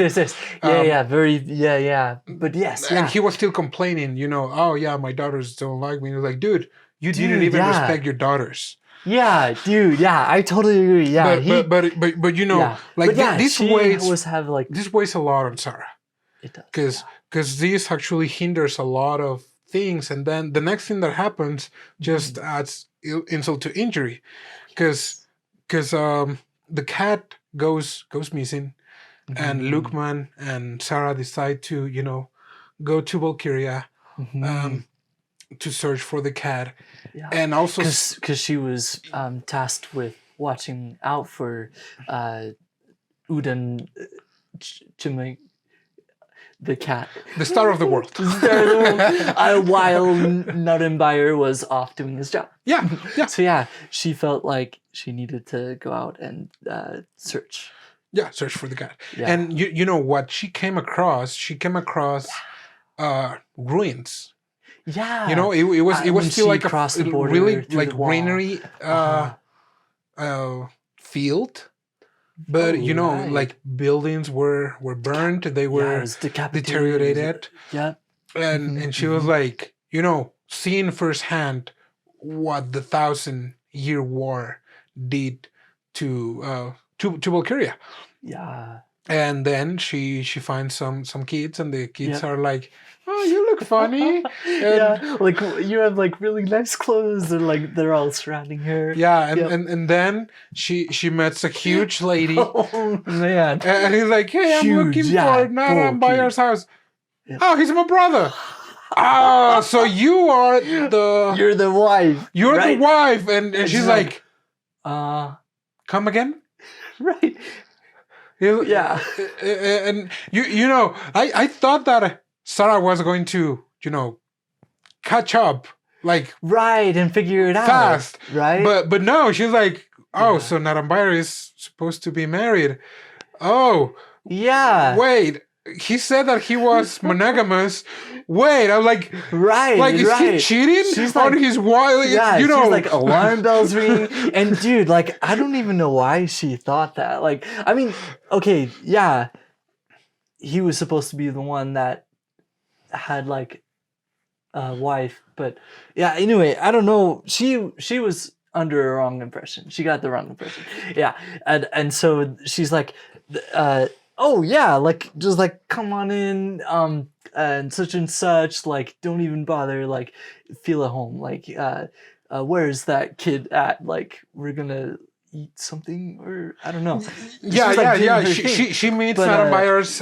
but yes, and he was still complaining, oh yeah, my daughters don't like me. He was like, dude, you didn't even respect your daughters. Yeah, dude. Yeah, I totally agree. Yeah, this weighs a lot on Sara. It does. Because this actually hinders a lot of things, and then the next thing that happens just adds insult to injury, because the cat goes missing, and Lukman and Sara decide to go to Balkaria to search for the cat, and also because she was tasked with watching out for Udan the cat, the star of the world, while Naranbayar was off doing his job. Yeah. So she felt like she needed to go out and search. Yeah, search for the cat. Yeah. And you know what she came across? She came across ruins. Yeah. It was still like a really like greenery field. But like buildings were burned, they were deteriorated. Yeah. And she was like, seeing firsthand what the 1,000-year war did to Bulgaria. Yeah. And then she finds some kids, and the kids are like, oh, you look funny. Like you have like really nice clothes, and like they're all surrounding her. Yeah, and then she meets a huge lady. Oh man. And he's like, hey, I'm looking for Naranbayar's house. Yeah. Oh, he's my brother. So you're the wife. You're the wife. And she's like, come again? Right. Yeah. And I thought that Sara was going to, catch up, like and figure it fast, out, right? But no, she's like, so Naranbayar is supposed to be married. Oh, yeah. Wait, he said that he was monogamous. Wait, I'm like, is he cheating on his wife? Yeah, she's like alarm bells ringing, and dude, like I don't even know why she thought that. Like, I mean, okay, yeah, he was supposed to be the one that had like a wife, but anyway, I don't know. She was under a wrong impression. She got the wrong impression. Yeah, and so she's like, like just like come on in, and such, like don't even bother, like feel at home, like where's that kid at? Like we're gonna eat something, or I don't know. She meets Narabayar's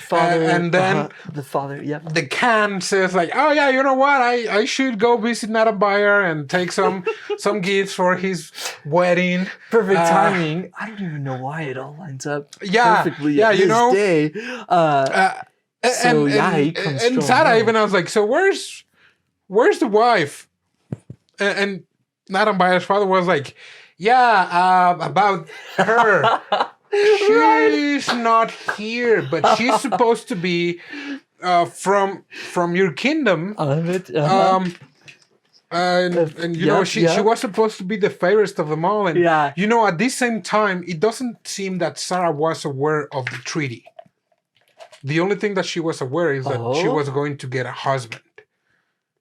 father, and then the father. Yep. The can says like, oh yeah, you know what? I should go visit Narabayar and take some gifts for his wedding. Perfect timing. I don't even know why it all lines up perfectly. Yeah, this day. He comes and Sara even, I was like, so where's the wife? and Naranbayar's father was like, yeah, about her. She's not here, but she's supposed to be from your kingdom. Alhemit, And you know, she was supposed to be the fairest of them all. And you know, at the same time, it doesn't seem that Sara was aware of the treaty. The only thing that she was aware is that she was going to get a husband.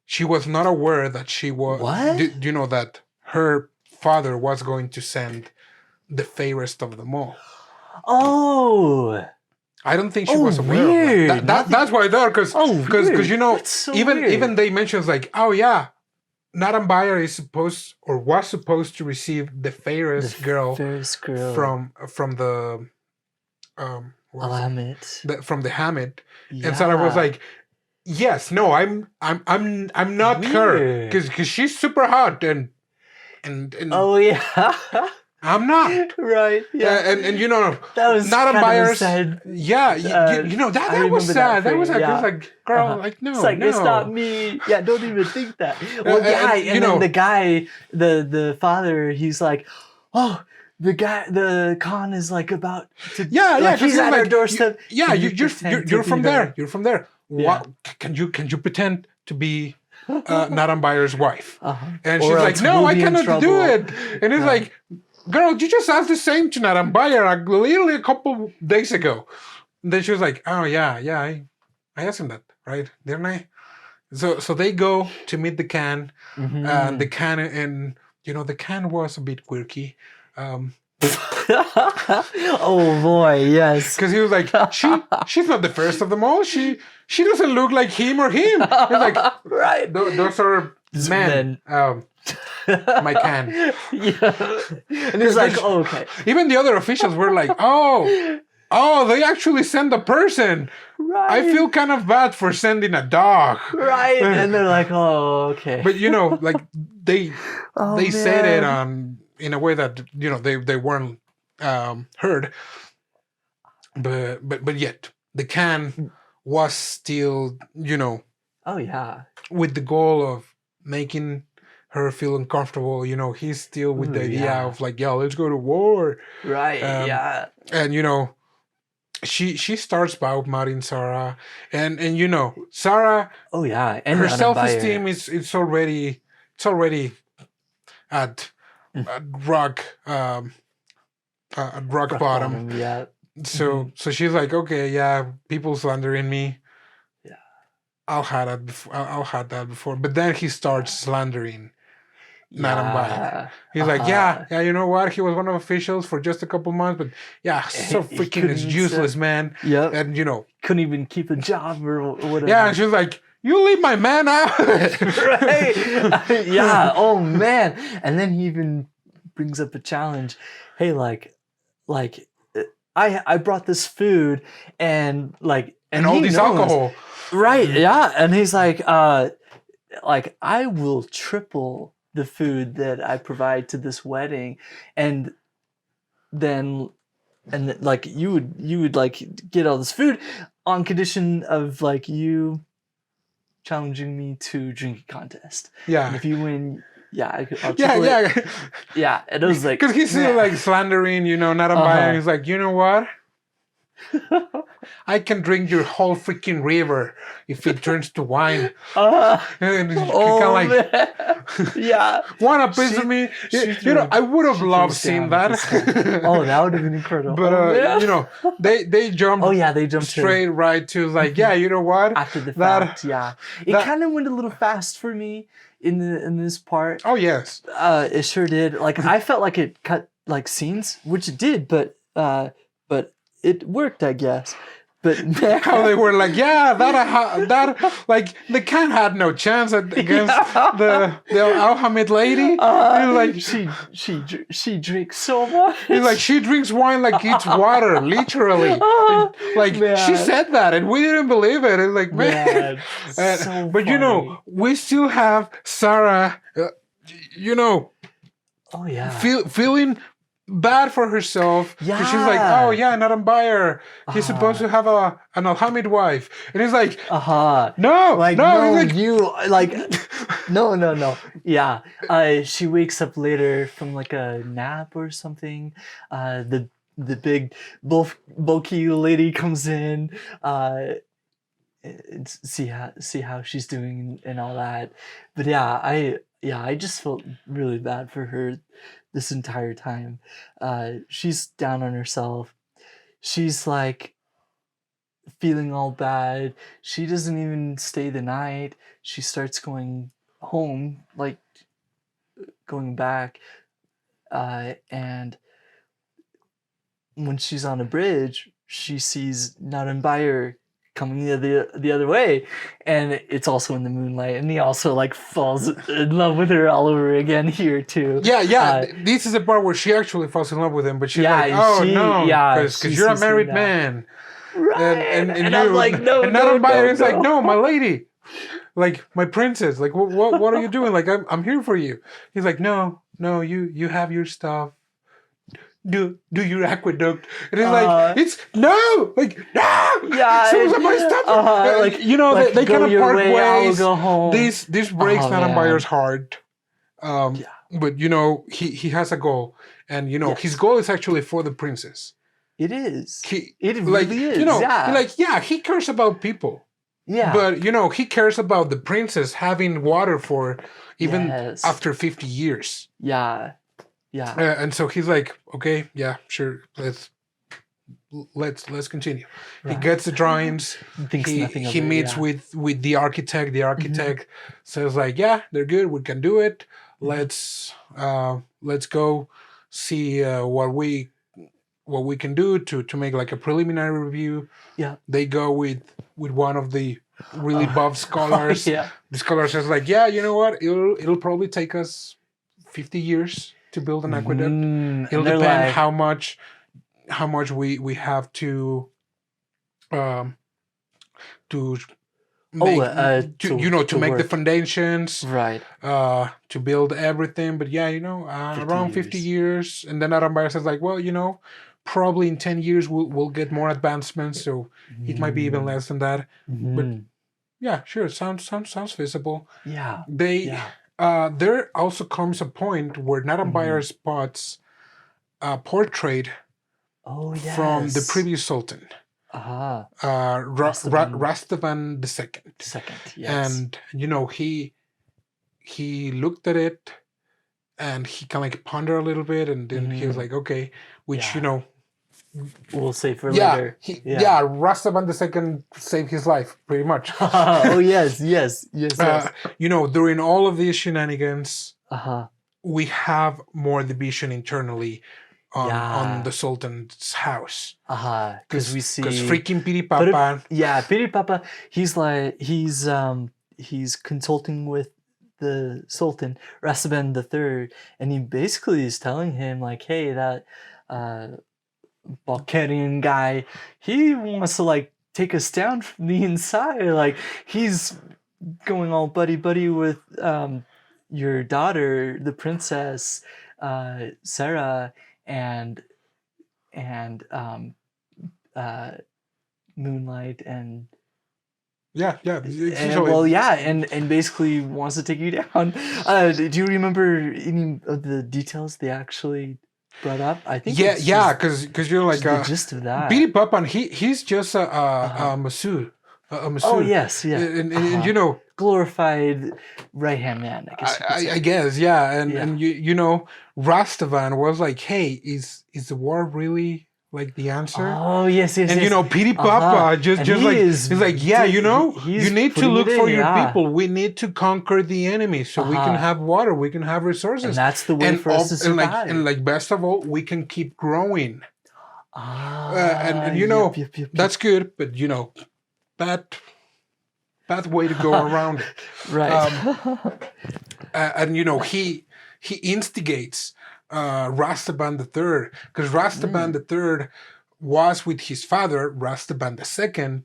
She was not aware that she was. What? You know that her father was going to send the fairest of them all. Oh. I don't think she was aware of that. That's why I thought, because you know, so even they mentions like, oh yeah, Naranbayar is supposed or was supposed to receive the fairest girl from the Alhemit. From the Hamid, and Sara was like, yes, no, I'm not her because she's super hot and oh yeah. I'm not. Right. Yeah. And you know, that was Naranbayar's sad. Yeah. You know that was sad. That was like, it was like, girl, like no, it's like no. It's not me. Yeah. Don't even think that. Well, and then the guy, the father, he's like, oh, the Khan is like about to. Yeah. He's at our doorstep. You're from there. You're from there. Yeah. What, can you pretend to be Naranbayar's wife? And she's Or like, no, I cannot do it. And it's like, girl, you just asked the same to Naranbayar literally a couple days ago. And then she was like, oh yeah, I asked him that, right? Didn't I? So they go to meet the Khan. The Khan, and you know, the Khan was a bit quirky. Oh boy, yes. Because he was like, she's not the first of them all. She doesn't look like him or him. He's like, right. Those are men. My Khan. Yeah. And he's like, oh, okay. Even the other officials were like, oh, they actually send a person. Right. I feel kind of bad for sending a dog. Right. And they're like, oh, okay. But you know, like they said it in a way that, you know, they weren't heard. But yet the Khan was still, you know, with the goal of making her feel uncomfortable. You know, he's still with the idea of like, yo, let's go to war. Right. And you know, she starts badmouthing Sara, and you know, Sara. Oh yeah, and her self-esteem it's already at rock bottom. Yeah. So she's like, okay, yeah, people slandering me. Yeah. I'll had that before. But then he starts slandering Naranbayar. He's like, yeah, you know what? He was one of the officials for just a couple months, but yeah, so freaking is useless, man. Yeah. And you know, couldn't even keep a job or whatever. Yeah, and she was like, you leave my man out. Right. Yeah. Oh man. And then he even brings up a challenge. Hey, like I brought this food and all this alcohol. Right. Yeah. And he's like I will triple the food that I provide to this wedding, and then like you would like get all this food on condition of like you challenging me to drink a contest. Yeah. And if you win, I'll yeah. And it was like, because he's still like slandering, you know, Naranbayar. He's like, you know what? I can drink your whole freaking river if it turns to wine. And yeah. One a piece of me. You know, I would have loved seeing that. That would have been incredible. But you know, they jumped. Oh yeah, they jumped straight right to like, yeah, you know what? After the fact, it kind of went a little fast for me in this part. Oh yes, it sure did. Like I felt like it cut like scenes, which it did, but it worked, I guess. But man, how they were like, that like the Khan had no chance against the Alhemit lady. Like she drinks so much. He's like, she drinks wine like eats water, literally. She said that, and we didn't believe it. It's like, man. So but you know, we still have Sara. You know. Oh yeah. Feeling bad for herself. Yeah. She's like, oh yeah, Naranbayar. He's supposed to have an Alhemit wife, and he's like, no, like no, no, he's like, you like, no. Yeah. She wakes up later from like a nap or something. The big bulky lady comes in. See how she's doing and all that. But I just felt really bad for her this entire time. She's down on herself. She's like feeling all bad. She doesn't even stay the night. She starts going home, like going back. And when she's on a bridge, she sees Naranbayar coming the other way, and it's also in the moonlight, and he also like falls in love with her all over again here too. This is the part where she actually falls in love with him, but she's like, oh no, because you're a married man, right? And I'm like, no, and Naranbayar is like, no, my lady, like my princess, like what are you doing? Like I'm here for you. He's like, no, you have your stuff. Do your aqueduct, and it's like it's no, like no, so my stuff. Like they kind of part ways. Go home. This breaks Naranbayar's heart, but he has a goal, and his goal is actually for the princess. It is. It really is. He cares about people. Yeah, but he cares about the princess having water for even after 50 years. Yeah. And so he's like, okay, yeah, sure, let's continue. Right. He gets the drawings. He meets with the architect. The architect says like, yeah, they're good. We can do it. Let's go see what we can do to make like a preliminary review. Yeah. They go with one of the really buff scholars. The scholar says like, yeah, you know what? It'll probably take us 50 years to build an aqueduct. It'll depend like, how much we have to make the foundations, right? To build everything. But around 50 years. And then Naranbayar says like, well, probably in 10 years we'll get more advancements, so it might be even less than that. But yeah, sure, it sounds feasible. Yeah. There also comes a point where Naranbayar spots a portrait from the previous sultan, Rastavan II. Yes. And he looked at it, and he kind of like pondered a little bit, and then he was like, okay, which we'll save for later. Rastavan II saved his life, pretty much. Yes. During all of these shenanigans, we have more division internally on the Sultan's house. Because we see... Because freaking Piripapa... Piripapa, he's consulting with the Sultan, Rastavan III, and he basically is telling him, like, hey, that... Balkarian guy, he wants to like take us down from the inside. Like he's going all buddy with your daughter, the princess Sara, and Moonlight, and and basically wants to take you down. Do you remember any of the details they actually brought up? I think because you're like the gist of that. Piripapa, and he's just a mizu. Oh yes, and glorified right hand man. I guess, and Rastavan was like, hey, is the war really like the answer? Oh yes. And Piripapa he's like, you need to look for your people. We need to conquer the enemy so we can have water, we can have resources, and that's the way for us to survive. And best of all, we can keep growing. That's good, but bad way to go around it. Right. He instigates Rastavan III, because Rastavan III was with his father, Rastavan II,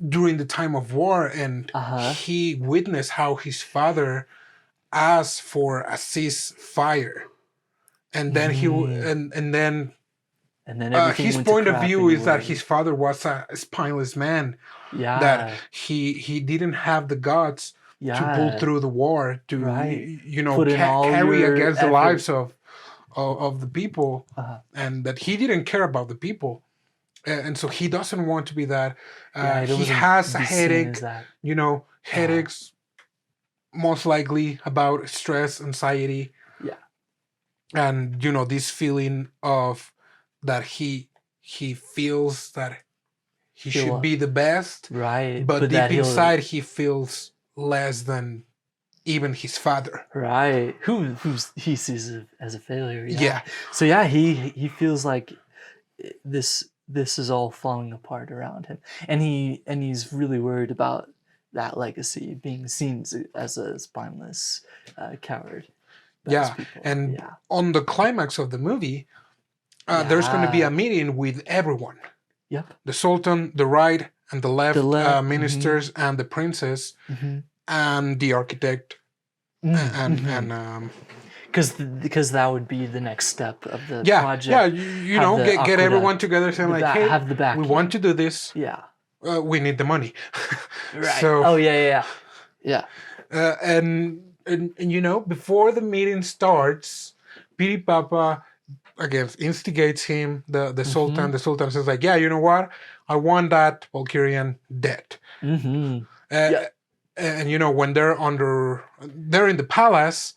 during the time of war, and he witnessed how his father asked for a ceasefire. and then and then everything his went to point of crap view is that anyway. his father was a spineless man, Yeah. that he didn't have the guts to pull through the war, to Put in all carry your against the effort. lives of the people, and that he didn't care about the people, and so he doesn't want to be that. He has a headache, headaches most likely about stress, anxiety, and this feeling of that he feels that he should be the best, right? But deep inside he feels less than even his father, right? Who he sees as a failure. Yeah. So yeah, he feels like this is all falling apart around him, and he's really worried about that legacy being seen as a spineless coward. And on the climax of the movie, there's going to be a meeting with everyone. Yep. The Sultan, the right and the left, ministers, and the princess, and the architect, and because that would be the next step of the project. Yeah, get everyone together, saying like, hey, have the back. We want to do this. Yeah. We need the money. Right. So, yeah. And before the meeting starts, Piripapa again instigates him, the Sultan. The Sultan says like, yeah, you know what? I want that Balkarian dead. And when they're in the palace.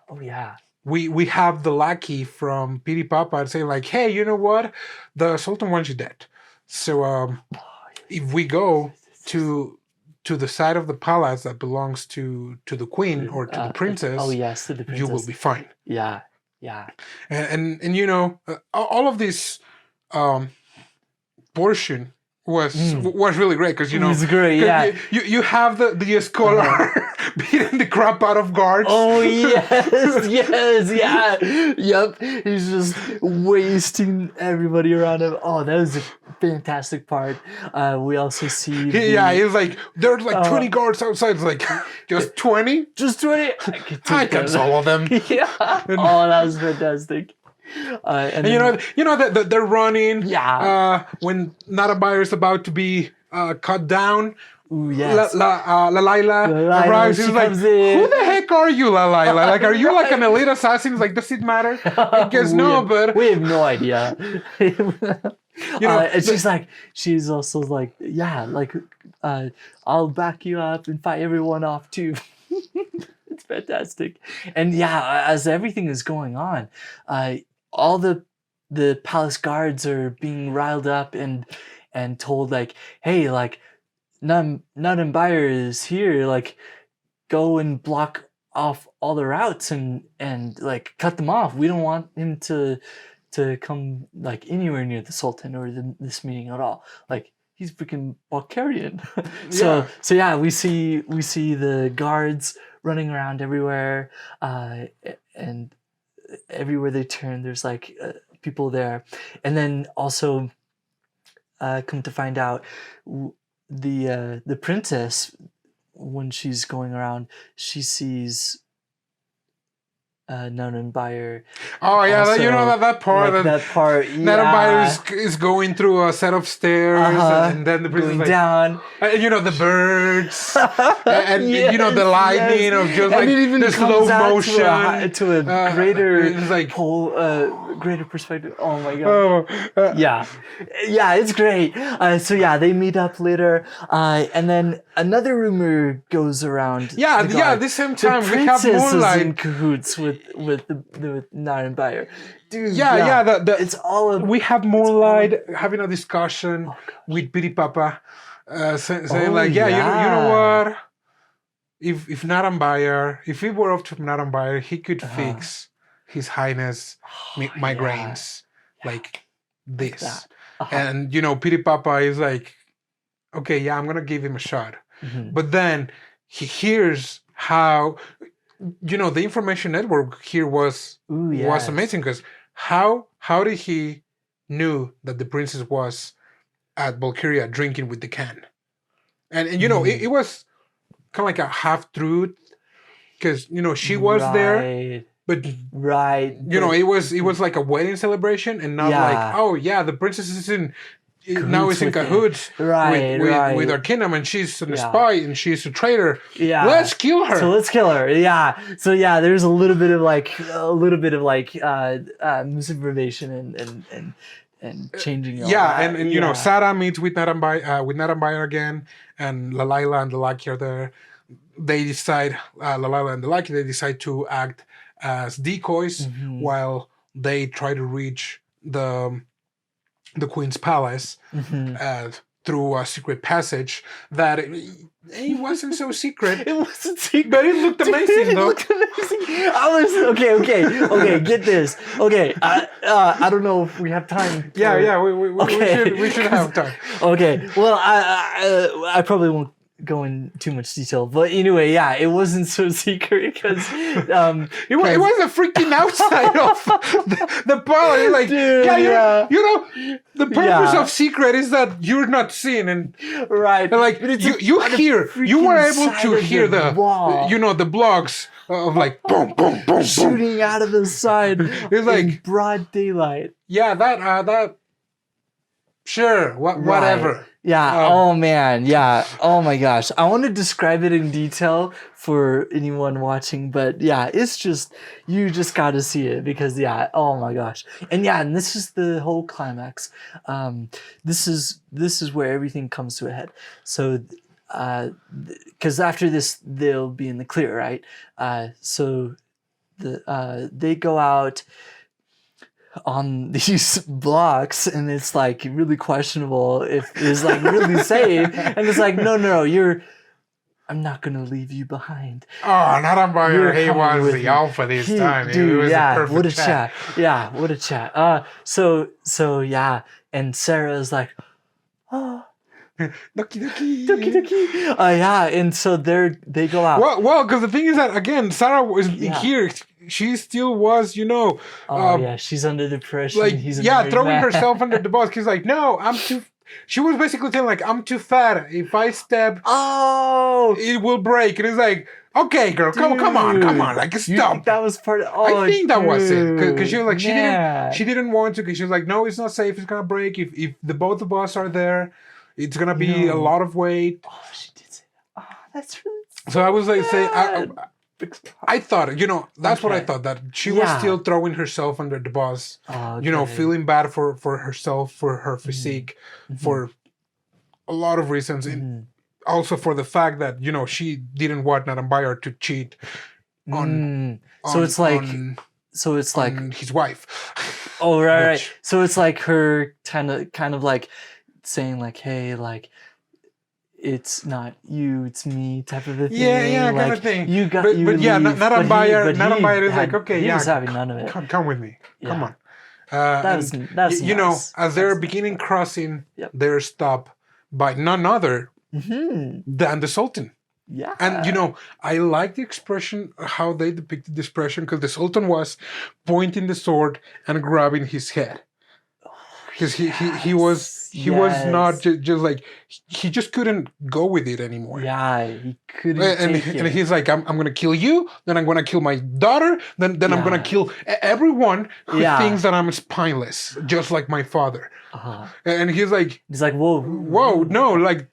Oh yeah. We have the lackey from Piripapa saying like, hey, you know what? The Sultan wants you dead. So if we go to the side of the palace that belongs to the queen or to the princess, to the princess, you will be fine. Yeah. And all of this portion was really great, because it was great. Yeah, you have the scholar beating the crap out of guards. Oh yes, yep. He's just wasting everybody around him. Oh, that was a fantastic part. We also see. He's like, there's like 20 guards outside. It's like, just 20? Just 20? I can solve them. Yeah. Oh, that was fantastic. And that they're running. Yeah. When Narabayar is about to be cut down. Ooh, yes. Laila arrives. He's like, who the heck are you, Laila? Like, are you like an elite assassin? Like, does it matter? I guess no, but we have no idea. And she's also like, yeah, like, I'll back you up and fight everyone off too. It's fantastic. And yeah, as everything is going on, all the palace guards are being riled up and told like, hey, like, Naranbayar is here, like, go and block off all the routes and like cut them off. We don't want him to come like anywhere near the Sultan or this meeting at all. Like, he's freaking Balkarian. So yeah, we see the guards running around everywhere, and everywhere they turn, there's like people there. And then also, come to find out, the princess, when she's going around, she sees Naranbayar. Oh yeah, also, that part. Like that part. Naranbayar is going through a set of stairs, and then the princess going down. The birds, and the lightning of just like the slow motion to a greater, it's like greater perspective. Oh my god. Yeah, it's great. So yeah, they meet up later, and then another rumor goes around. Yeah. At the same time, we have Moonlight is in cahoots with Naranbayar. Dude, it's all. We have Moonlight having a discussion with Piripapa, saying like, you know what? If Naranbayar, if it were up to Naranbayar, he could fix His Highness migraines like this. Like and Piripapa is like, okay, I'm gonna give him a shot. But then he hears how. The information network here was amazing, because how did he knew that the princess was at Balkaria drinking with the can, and it was kind of like a half truth, because she was there but right. you know, it was like a wedding celebration, and not like, oh yeah, the princess is in. Now is in cahoots with our kingdom, and she's a spy, and she's a traitor. Yeah, let's kill her. So let's kill her. Yeah. So yeah, there's a little bit of misinformation and changing. All that. And you know, Sara meets with Naranbayar again, and Lalila and Lalaki are there. They decide, Lalila and Lalaki, they decide to act as decoys while they try to reach the queen's palace through a secret passage that it wasn't so secret. It wasn't secret, but it looked amazing though. It looked amazing. Okay. Get this. Okay, I don't know if we have time. We should have time. Okay. Well, I probably won't go in too much detail, but anyway, yeah, it wasn't so secret because it was a freaking outside of the palace. Like, dude, you know, the purpose of secret is that you're not seen, and right, and like you were able to hear the blogs of like boom, boom, boom, shooting out of the side. It's like in broad daylight. Yeah, that. Sure, whatever. Yeah. Oh man. Yeah. Oh my gosh. I want to describe it in detail for anyone watching, but yeah, it's just you just got to see it because oh my gosh. And this is the whole climax. This is where everything comes to a head. So, because after this they'll be in the clear, right? So they go out on these blocks, and it's like really questionable if it's like really safe, and it's like no, I'm not gonna leave you behind. Oh, Naranbayar, he was the alpha this time. Dude, it was a perfect what a chat. Yeah, what a chat. So yeah, and Sarah's like, oh, doki. And so they go out. Well, because the thing is that again, Sara was here. She still was, she's under the pressure. Like, he's throwing herself under the bus. She's like, no, I'm too. She was basically saying like, I'm too fat. If I step, it will break. And it's like, okay, girl, come on, like stop. That was part of. I think that was it because she was like, she didn't want to because she was like, no, it's not safe. It's gonna break. If the both of us are there, it's gonna be a lot of weight. Oh, she did say that. Oh, that's really. So I was like, I thought, that's what I thought, that she was still throwing herself under the bus, feeling bad for herself, for her physique, for a lot of reasons. And also for the fact that, she didn't want Naranbayar to cheat on his wife. Oh, right. So it's like her kind of like saying like, hey, like, it's not you, it's me, type of a thing. Yeah, like, kind of thing. You got, but Naranbayar is like, okay, he was having none of it. Come with me. Yeah. Come on. That's nice. As they're beginning crossing, they're stopped by none other than the Sultan. Yeah. And I like the expression, how they depicted the expression, because the Sultan was pointing the sword and grabbing his head. Because he was not just like, he just couldn't go with it anymore. Yeah, he couldn't. And he's like, I'm gonna kill you, then I'm gonna kill my daughter, then I'm gonna kill everyone who thinks that I'm spineless, just like my father. And he's like, whoa, no, like,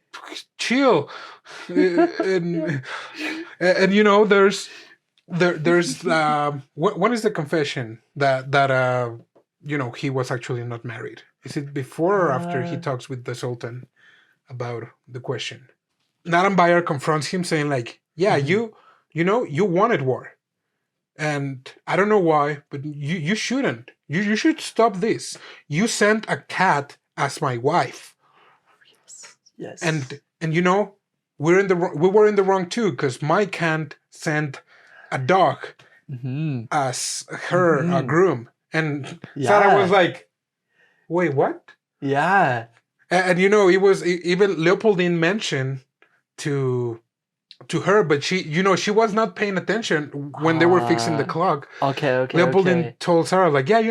chill. and there's when is the confession that he was actually not married? Is it before or after he talks with the Sultan about the question? Naranbayar confronts him saying like, you wanted war. And I don't know why, but you shouldn't. You should stop this. You sent a cat as my wife. Yes. And we were in the wrong too, because my cat sent a dog as her groom. And Sara was like, wait, what? Yeah. And it was even Leopoldine mentioned to her, but she was not paying attention when they were fixing the clock. Okay. Leopoldine told Sara like, I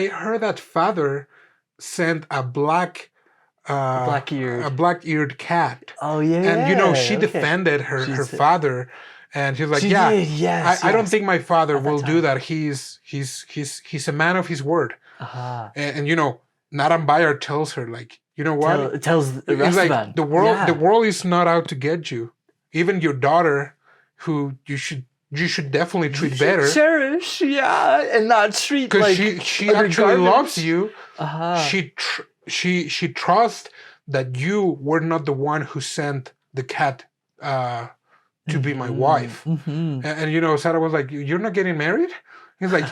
heard that father sent a black-eared cat. Oh yeah. And she defended her father. And he's like, She yeah, did, yes, I don't yes. think my father At that will do time. that. He's a man of his word. Uh-huh. And you know, Naranbayar tells her, like, you know what? Tells It's like Rastaban. the world is not out to get you. Even your daughter, who you should definitely treat better, cherish, and not treat because like she utter actually garbage. loves you. Uh-huh. She trusts that you were not the one who sent the cat to be my wife. And you know, Sara was like, "You're not getting married?" He's like,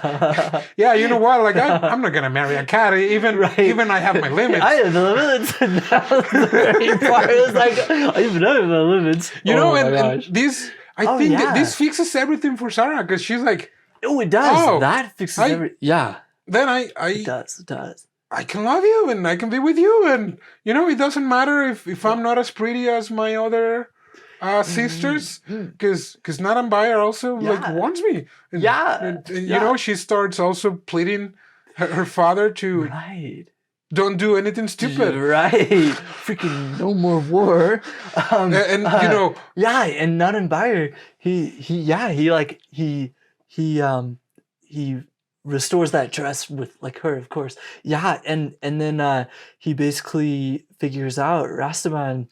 "Yeah, you know what? Like, I'm not gonna marry a cat. Even I have my limits. I have the limits." That was the very part. It was like, I even have my limits. You know, my and gosh. this, I think that this fixes everything for Sara, because she's like, oh, it does. Oh, that fixes everything. Yeah, then it does. It does. I can love you and I can be with you, and you know, it doesn't matter if I'm not as pretty as my other sisters, because Naranbayar also like wants me. And, and you know, she starts also pleading her father to don't do anything stupid. Right. Freaking no more war. And you know, and Naranbayar, he restores that trust with like her, of course. Yeah, and then he basically figures out Rastaban.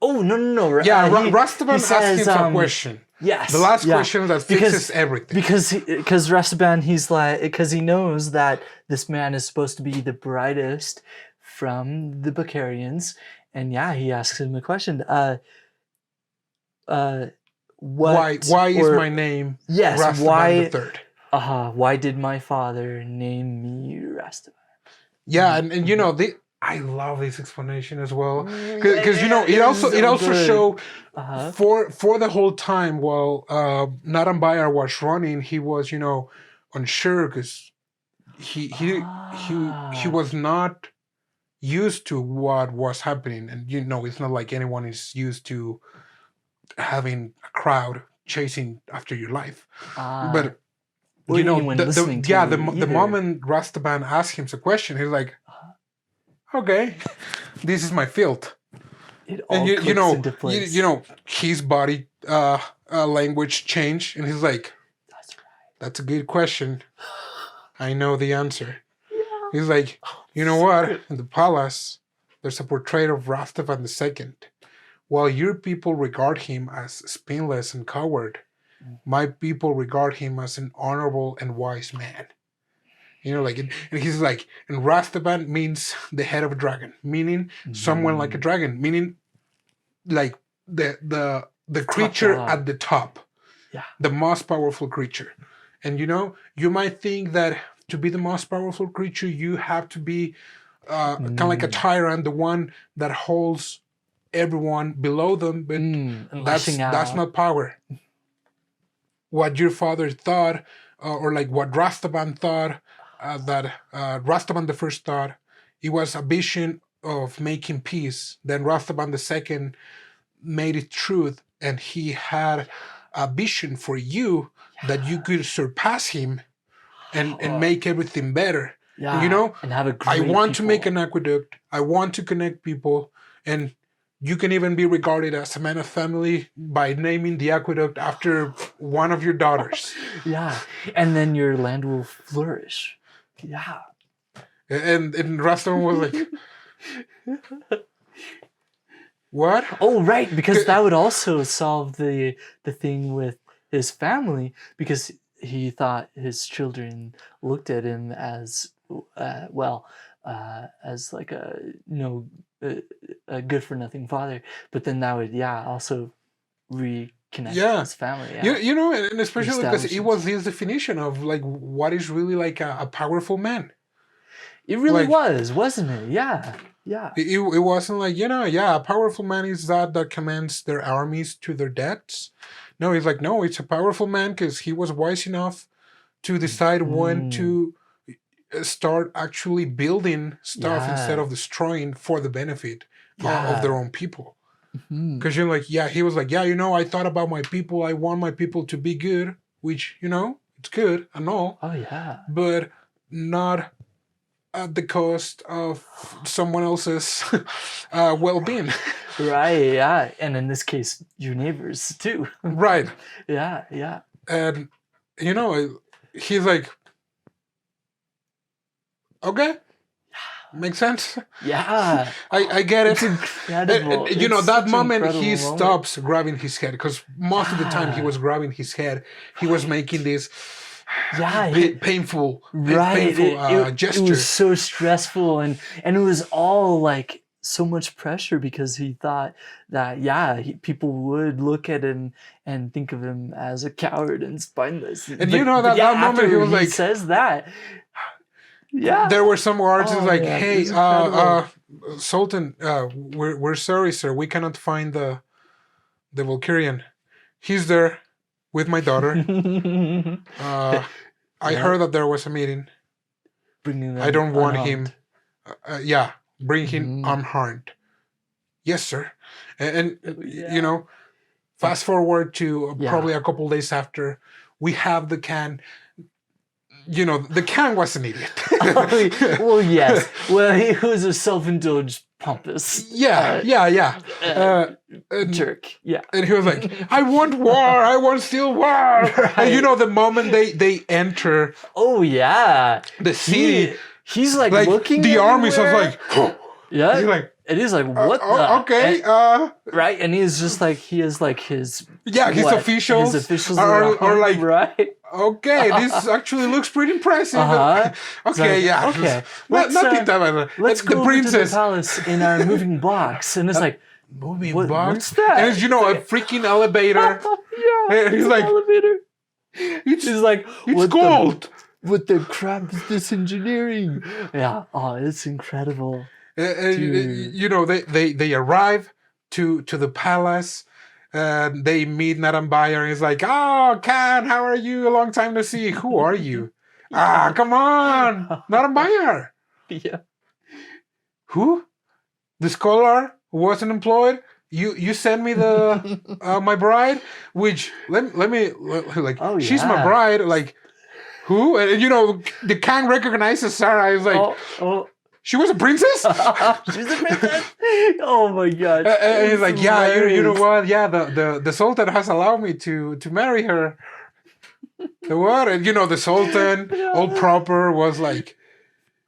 Oh no. Yeah, Rastaban asks him a question. Yes. The last question that fixes everything. Because Rastaban, he's like, because he knows that this man is supposed to be the brightest from the Balkarians, and he asks him the question. Why is my name Rastaban the Third? Why did my father name me Rastaban? Yeah, and you know, I love this explanation as well, because you know, it also show for the whole time while Naranbayar was running, he was, you know, unsure, because he was not used to what was happening, and you know, it's not like anyone is used to having a crowd chasing after your life, but you know, the moment Rastaban asked him the question, he's like, okay, this is my field. It all and clicks into place. You know, his body language changed, and he's like, that's a good question. I know the answer. He's like, you know what? In the palace, there's a portrait of Rastaban II. While your people regard him as spineless and coward, my people regard him as an honorable and wise man. You know, like, and he's like, and Rastaban means the head of a dragon, meaning someone like a dragon, meaning like the creature at the top, the most powerful creature. And you know, you might think that to be the most powerful creature, you have to be kind of like a tyrant, the one that holds everyone below them, but that's not power. What your father thought, or like what Rastaban thought, that Rastaban the First thought, it was a vision of making peace. Then Rastaban the Second made it truth, and he had a vision for you that you could surpass him and make everything better. And, you know, and have a great I want to make an aqueduct. I want to connect people, and you can even be regarded as a man of family by naming the aqueduct after one of your daughters. And then your land will flourish. And Rastaban was like, what? Oh, right, because that would also solve the thing with his family, because he thought his children looked at him as as like a good for nothing father, but then that would also reconnect his family. You know, and especially because it was his definition of like what is really like a powerful man. It really was, wasn't it? Yeah. It wasn't like, you know, a powerful man is that commands their armies to their deaths. No, he's like, no, it's a powerful man because he was wise enough to decide when to start actually building stuff instead of destroying for the benefit of their own people. Because you're like, he was like, you know, I thought about my people. I want my people to be good, which, you know, it's good and all. Oh, yeah. But not at the cost of someone else's well-being. Right, yeah. And in this case, your neighbors too. Right. Yeah. And, he's like, okay, makes sense. Yeah. I get it. It's incredible. That moment he stops grabbing his head, because most of the time he was grabbing his head. He was making this painful gesture. It was so stressful, and it was all like so much pressure, because he thought that people would look at him and think of him as a coward and spineless. And that moment he was like, says that. Yeah. There were some words hey, Sultan, we're sorry, sir. We cannot find the Balkarian. He's there with my daughter. I heard that there was a meeting. I don't want him. Bring him unharmed. Yes, sir. And fast forward to probably a couple days after, we have the can. The can was an idiot. Well, yes. Well, he was a self-indulged pompous. Jerk. Yeah. And he was like, I want war. I want still war. Right. And the moment they enter. Oh, yeah. The city. He's like looking the army. So like, yeah. He's like, and he's like, what the? Okay. Right. And he's just like, he has like his. Yeah, his officials. His officials are like, right. Okay, this actually looks pretty impressive. Okay, Okay. Let's go the princess. To the palace in our moving box. And it's like, moving box? What's that? And it's, a freaking elevator. And he's like, elevator. He's like, it's gold. What the crap is this engineering? Yeah. Oh, it's incredible. They arrive to the palace. They meet Naranbayar, and he's like, "Oh, Khan, how are you? A long time no see. Who are you? Come on, Naranbayar." Yeah. Who? The scholar who wasn't employed? You sent me the my bride, which let me she's my bride. Like, who? And the Khan recognizes Sara. He's like, she was a princess? She's a princess? Oh my God. And he's like, you know what? Yeah, the Sultan has allowed me to marry her. The what? And the Sultan, all proper, was like,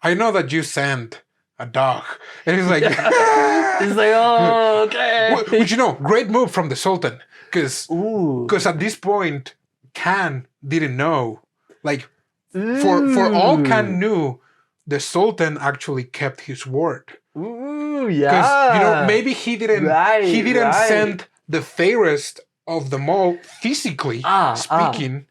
I know that you sent a dog. And he's like, he's like, oh, okay. Which, great move from the Sultan. Because at this point, Khan didn't know. Like, for all Khan knew, the Sultan actually kept his word. Ooh, yeah. Because maybe he didn't send the fairest of them all physically speaking,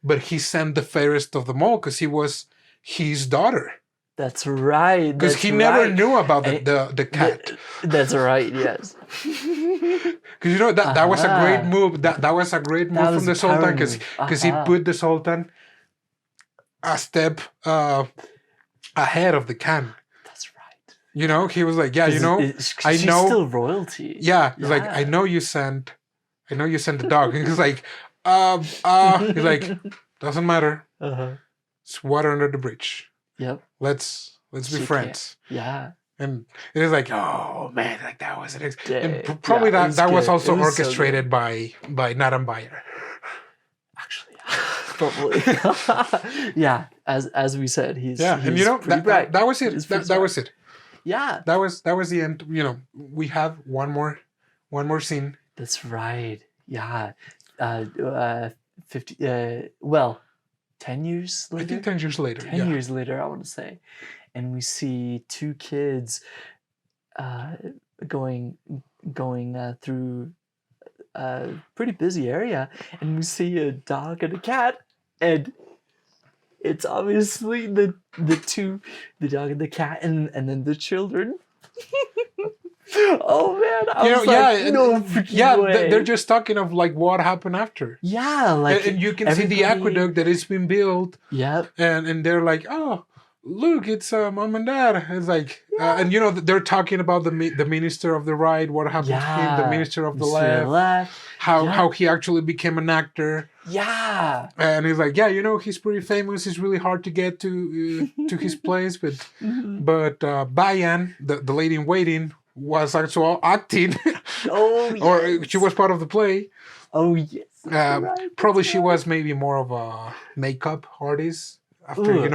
but he sent the fairest of them all because he was his daughter. That's right. Because he never knew about the cat. That's right. Yes. Because that was a great move. That was a great move from the Sultan because he put the Sultan a step ahead of the Khan. That's right. He was like, I know. She's still royalty. Yeah, he's like, I know you sent the dog. And he's like, he's like, doesn't matter. It's water under the bridge. Yep. Let's be friends. Yeah. And it is like, oh man, like that was an and probably that was also orchestrated so by Naranbayar. Actually, probably. Yeah, as we said, he's and that was it. That was it. Yeah. That was the end. We have one more scene. That's right. Yeah. 10 years later? I think 10 years later. 10 years later, I want to say. And we see two kids going through a pretty busy area, and we see a dog and a cat, and it's obviously the dog and the cat, and then the children. Oh man! I was like, they're just talking of like what happened after. Yeah, like and you can see the aqueduct that has been built. Yeah, and they're like, oh, look, it's mom and dad. It's like, and they're talking about the minister of the right, what happened to him, the minister of the left, how he actually became an actor. Yeah. And he's like, he's pretty famous. It's really hard to get to his place, but Bayan, the lady in waiting, was actually acting. Oh, yes. Or she was part of the play. Oh, yes. Right. Probably she was maybe more of a makeup artist after,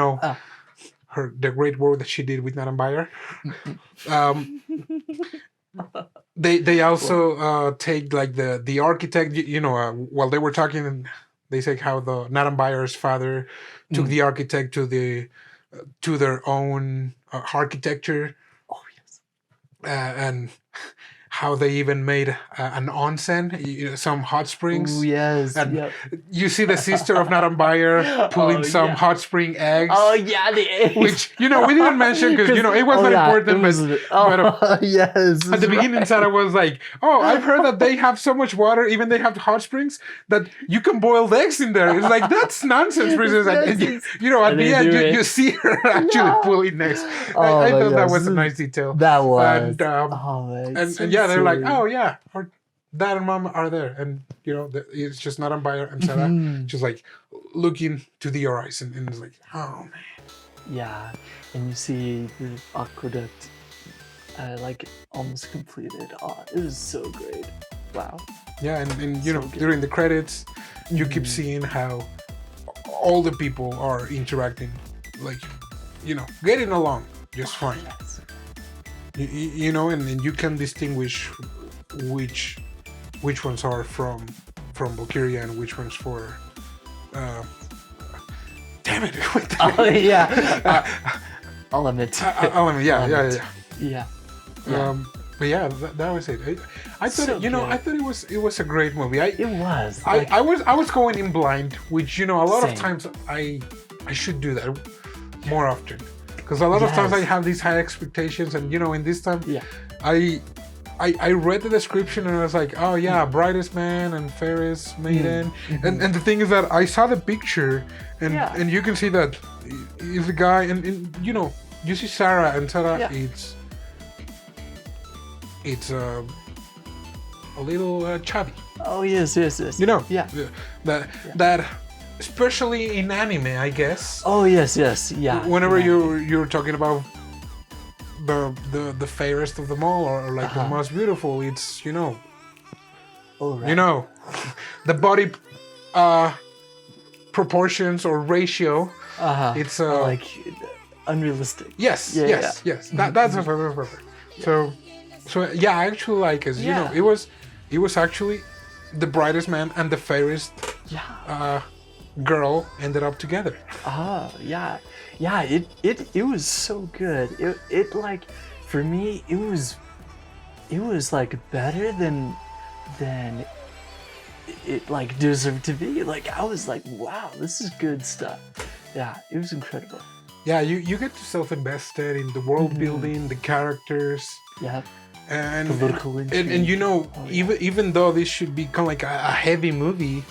the great work that she did with Naranbayar. They also take like the architect, while they were talking, they say how the Naranbayar's father took the architect to their own architecture. Oh, yes. And how they even made an onsen, some hot springs. Oh, yes. And you see the sister of Naranbayar pulling some hot spring eggs. Oh, yeah, the eggs. Which, we didn't mention because, it was not important. But yes. At the beginning, Sara was like, I've heard that they have so much water, even they have hot springs, that you can boil the eggs in there. It's like, that's nonsense, princess. And, at the end, you see her actually pulling eggs. I thought that was a nice detail. That was. And they're like, our dad and mom are there, and it's just Naranbayar and Sara, just like looking to the horizon, and it's like, oh man. Yeah, and you see the aqueduct, like almost completed. Oh, it was so great. Wow. Yeah, and during the credits, you keep seeing how all the people are interacting, like, getting along just fine. Yes. And you can distinguish which ones are from Balkaria and which ones for damn it. Oh yeah. Alhemit. Alhemit, yeah. But yeah, that was it. I thought I thought it was a great movie. It was. I was going in blind, which a lot of times I should do that more often. Because a lot of times I have these high expectations, and in this time, I read the description and I was like, oh yeah, brightest man and fairest maiden, and the thing is that I saw the picture, and you can see that he's a guy, and you see Sara, and Sara, it's a little chubby. Oh yes. That. Especially in anime, I guess. Oh yes, yeah. Whenever you're talking about the fairest of them all, or like the most beautiful, it's the body proportions or ratio. It's like unrealistic. Yes. That's perfect. So yeah, I actually like it. It was actually the brightest man and the fairest. Girl ended up together. It was so good. It like, for me, it was like better than it like deserved to be. Like, I was like, wow, this is good stuff. Yeah, it was incredible. Yeah, you get to self-invested in the world building, the characters. Yeah. And political intrigue. Even though this should be kind of like a heavy movie,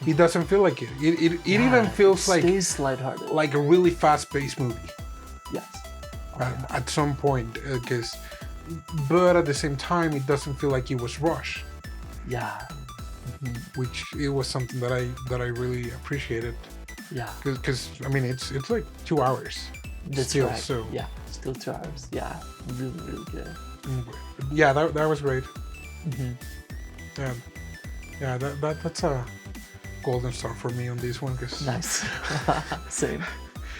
it doesn't feel like it. It even feels like stays lighthearted, like a really fast-paced movie. Yes. At some point, but at the same time, it doesn't feel like it was rushed. Yeah. Which it was something that I really appreciated. Yeah. Because it's like 2 hours. That's still, right. So. Yeah. Still 2 hours. Yeah. Really, really good. Yeah, that was great. Yeah. That's a golden star for me on this one. Cause nice. Same.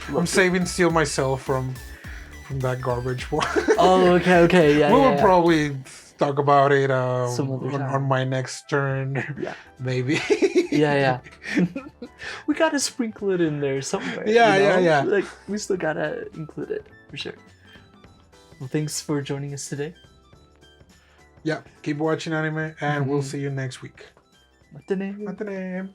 I'm saving still myself from that garbage one. Oh, okay. Yeah. We'll probably talk about it on my next turn. Yeah. Maybe. Yeah. We gotta sprinkle it in there somewhere. Yeah. Like, we still gotta include it for sure. Well, thanks for joining us today. Yeah, keep watching anime, and we'll see you next week. Matane.